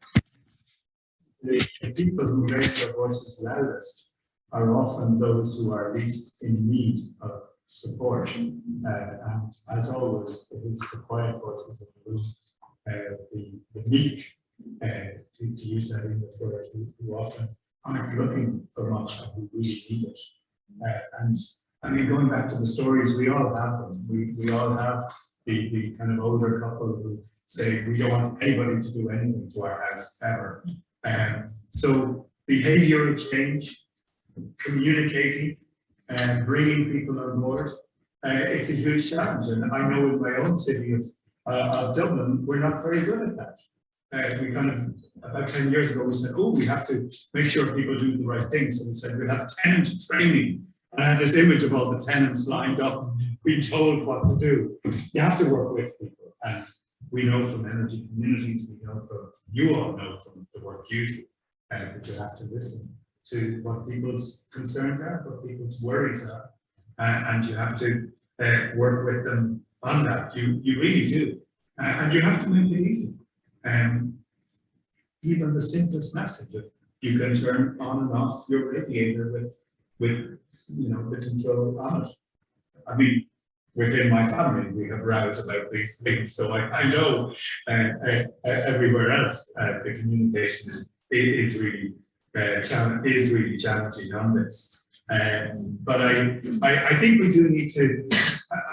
the people who raise their voices loudest are often those who are least in need of support. And as always, it is the quiet voices in the room, the meek, to use that English word, who often aren't looking for much and who really need it. And I mean, going back to the stories, we all have them. We all have the kind of older couple who say, we don't want anybody to do anything to our house ever. So behavioral change, communicating, and bringing people on board, it's a huge challenge. And I know in my own city of Dublin, we're not very good at that. We kind of, about 10 years ago, we said, oh, we have to make sure people do the right thing. So we said, we'll have tenant training. And I had this image of all the tenants lined up, being told what to do. You have to work with people. And we know from energy communities, we know from, you all know from the work you do, that you have to listen to what people's concerns are, what people's worries are. And you have to work with them on that. You really do. And you have to make it easy. Even the simplest message of you can turn on and off your radiator with the control on it. I mean, within my family, we have rows about these things, so I know everywhere else the communication is really challenging on this. But I think we do need to.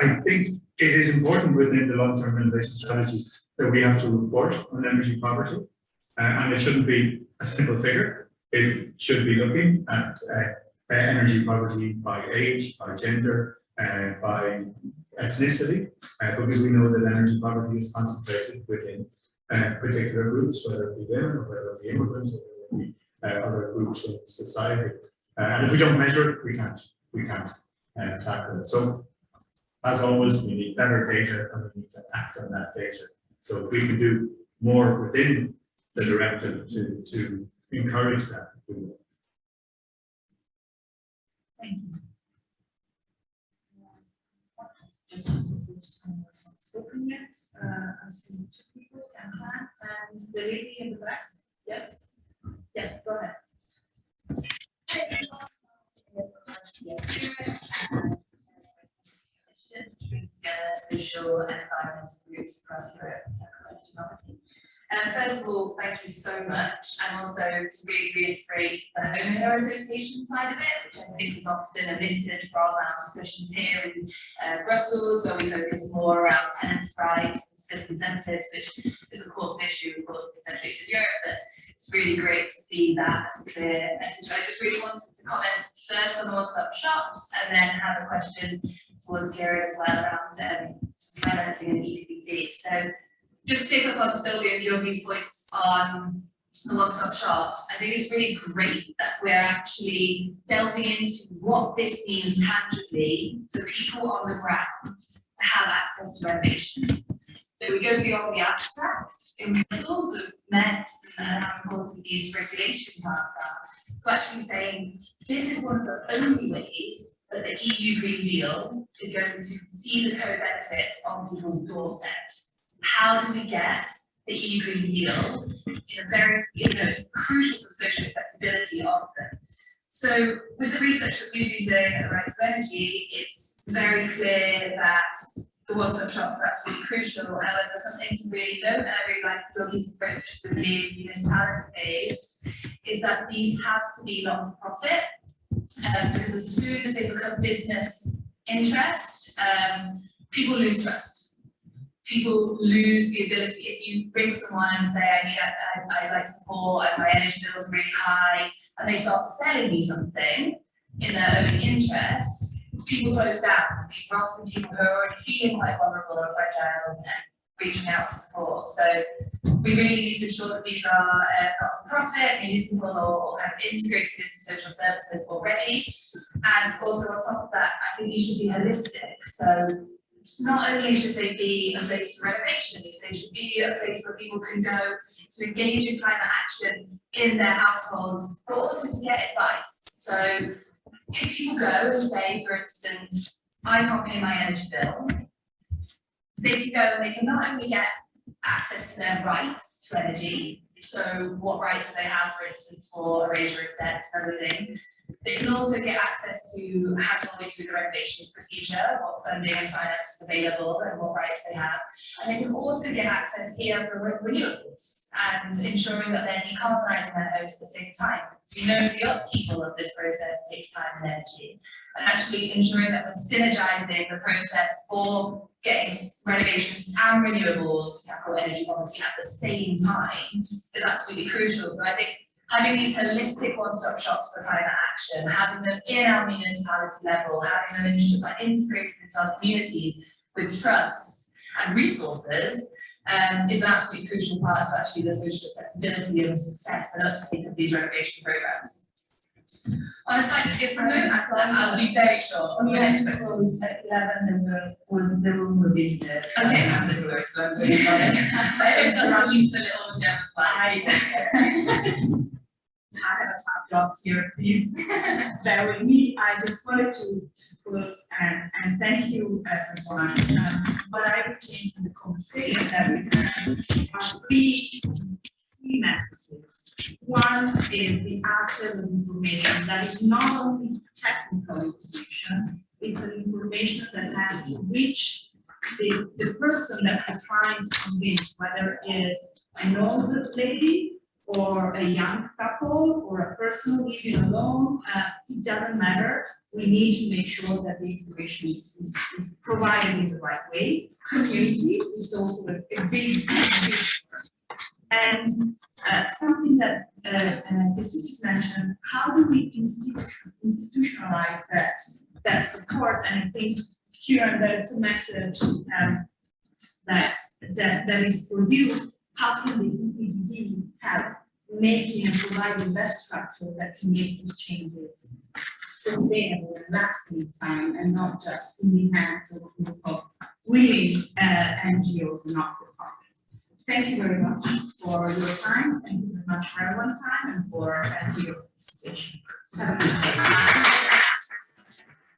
I think it is important within the long-term innovation strategies that we have to report on energy poverty, and it shouldn't be a simple figure. It should be looking at energy poverty by age, by gender, by ethnicity, because we know that energy poverty is concentrated within particular groups, whether it be women, or whether it be immigrants, or whether it be other groups in society. And if we don't measure it, we can't tackle it. So, as always, we need better data, and we need to act on that data. So if we can do more within the directive to encourage that, we will. Thank you. Just someone has not spoken yet. I see two people, Anna and the lady in the back. Yes. Yes, go ahead. Social and environmental groups across Europe to tackle energy poverty. First of all, thank you so much, and also to really reiterate the homeowner association side of it, which I think is often omitted from our discussions here in Brussels, where we focus more around tenants' rights and split incentives, which is of course an issue, of course, in Central Eastern Europe, but it's really great to see that as a clear message. I just really wanted to comment first on the one-stop shops, and then have a question towards Kieran as well around financing and EPBD. So, just to pick up on Sylvia and Georgie's points on the one-stop shops, I think it's really great that we're actually delving into what this means tangibly for people on the ground to have access to renovations. So we go beyond the abstract in principles of MEPs and how important these regulation plans are, to actually saying this is one of the only ways that the EU Green Deal is going to see the co-benefits on people's doorsteps. How do we get the EU Green Deal in a very, it's crucial for the social acceptability of them. So with the research that we've been doing at the Rights of Energy, it's very clear that the one-stop shops are absolutely crucial. However, something to really note, and I really like Dougie's approach with the municipality based, is that these have to be not-for-profit, because as soon as they become business interest, people lose trust. People lose the ability. If you bring someone and say, I'd like support, and my energy bill is really high, and they start selling you something in their own interest, people close down. These are often people who are already feeling quite vulnerable and fragile and reaching out for support. So we really need to ensure that these are not-for-profit, municipal, or have integrated into social services already. And also on top of that, I think you should be holistic. So not only should they be a place for renovation, they should be a place where people can go to engage in climate action in their households, but also to get advice. So if people go and say, for instance, I can't pay my energy bill, they can go and they can not only get access to their rights to energy, so what rights do they have, for instance, for erasure of debts and other things, they can also get access to having all the way through the renovations procedure, what funding and finance is available and what rights they have. And they can also get access here for renewables and ensuring that they're decarbonising their homes at the same time. So you know the upkeep of this process takes time and energy. And actually ensuring that we're synergising the process for getting renovations and renewables to tackle energy poverty at the same time is absolutely crucial. So I think having these holistic one-stop shops for climate action, having them in our municipality level, having them integrated into our communities with trust and resources is an absolutely crucial part of actually the social acceptability and the success and uptake of these renovation programs. On a slightly different note, I'll be very short. We have to close at 11 and the room will be there. Okay, that's it. So I'm really sorry. I hope that's at least a little gem of light. I have a top job here, please bear with me. I just wanted to close and thank you everyone. What I would change in the conversation that we have are three messages. One is the access of information that is not only technical information, it's an information that has to reach the person that we're trying to convince, whether it is an older lady or a young couple or a person living alone, it doesn't matter. We need to make sure that the information is provided in the right way. Community is also a big and something that the students mentioned, how do we institutionalize that support? And I think here that it's a message that is for you. How can the EPBD help making and providing that structure that can make these changes sustainable and lasting in time and not just in the hands of willing NGOs and not-for-profit? Thank you very much for your time. Thank you so much for everyone's time and for your participation. Have a good day.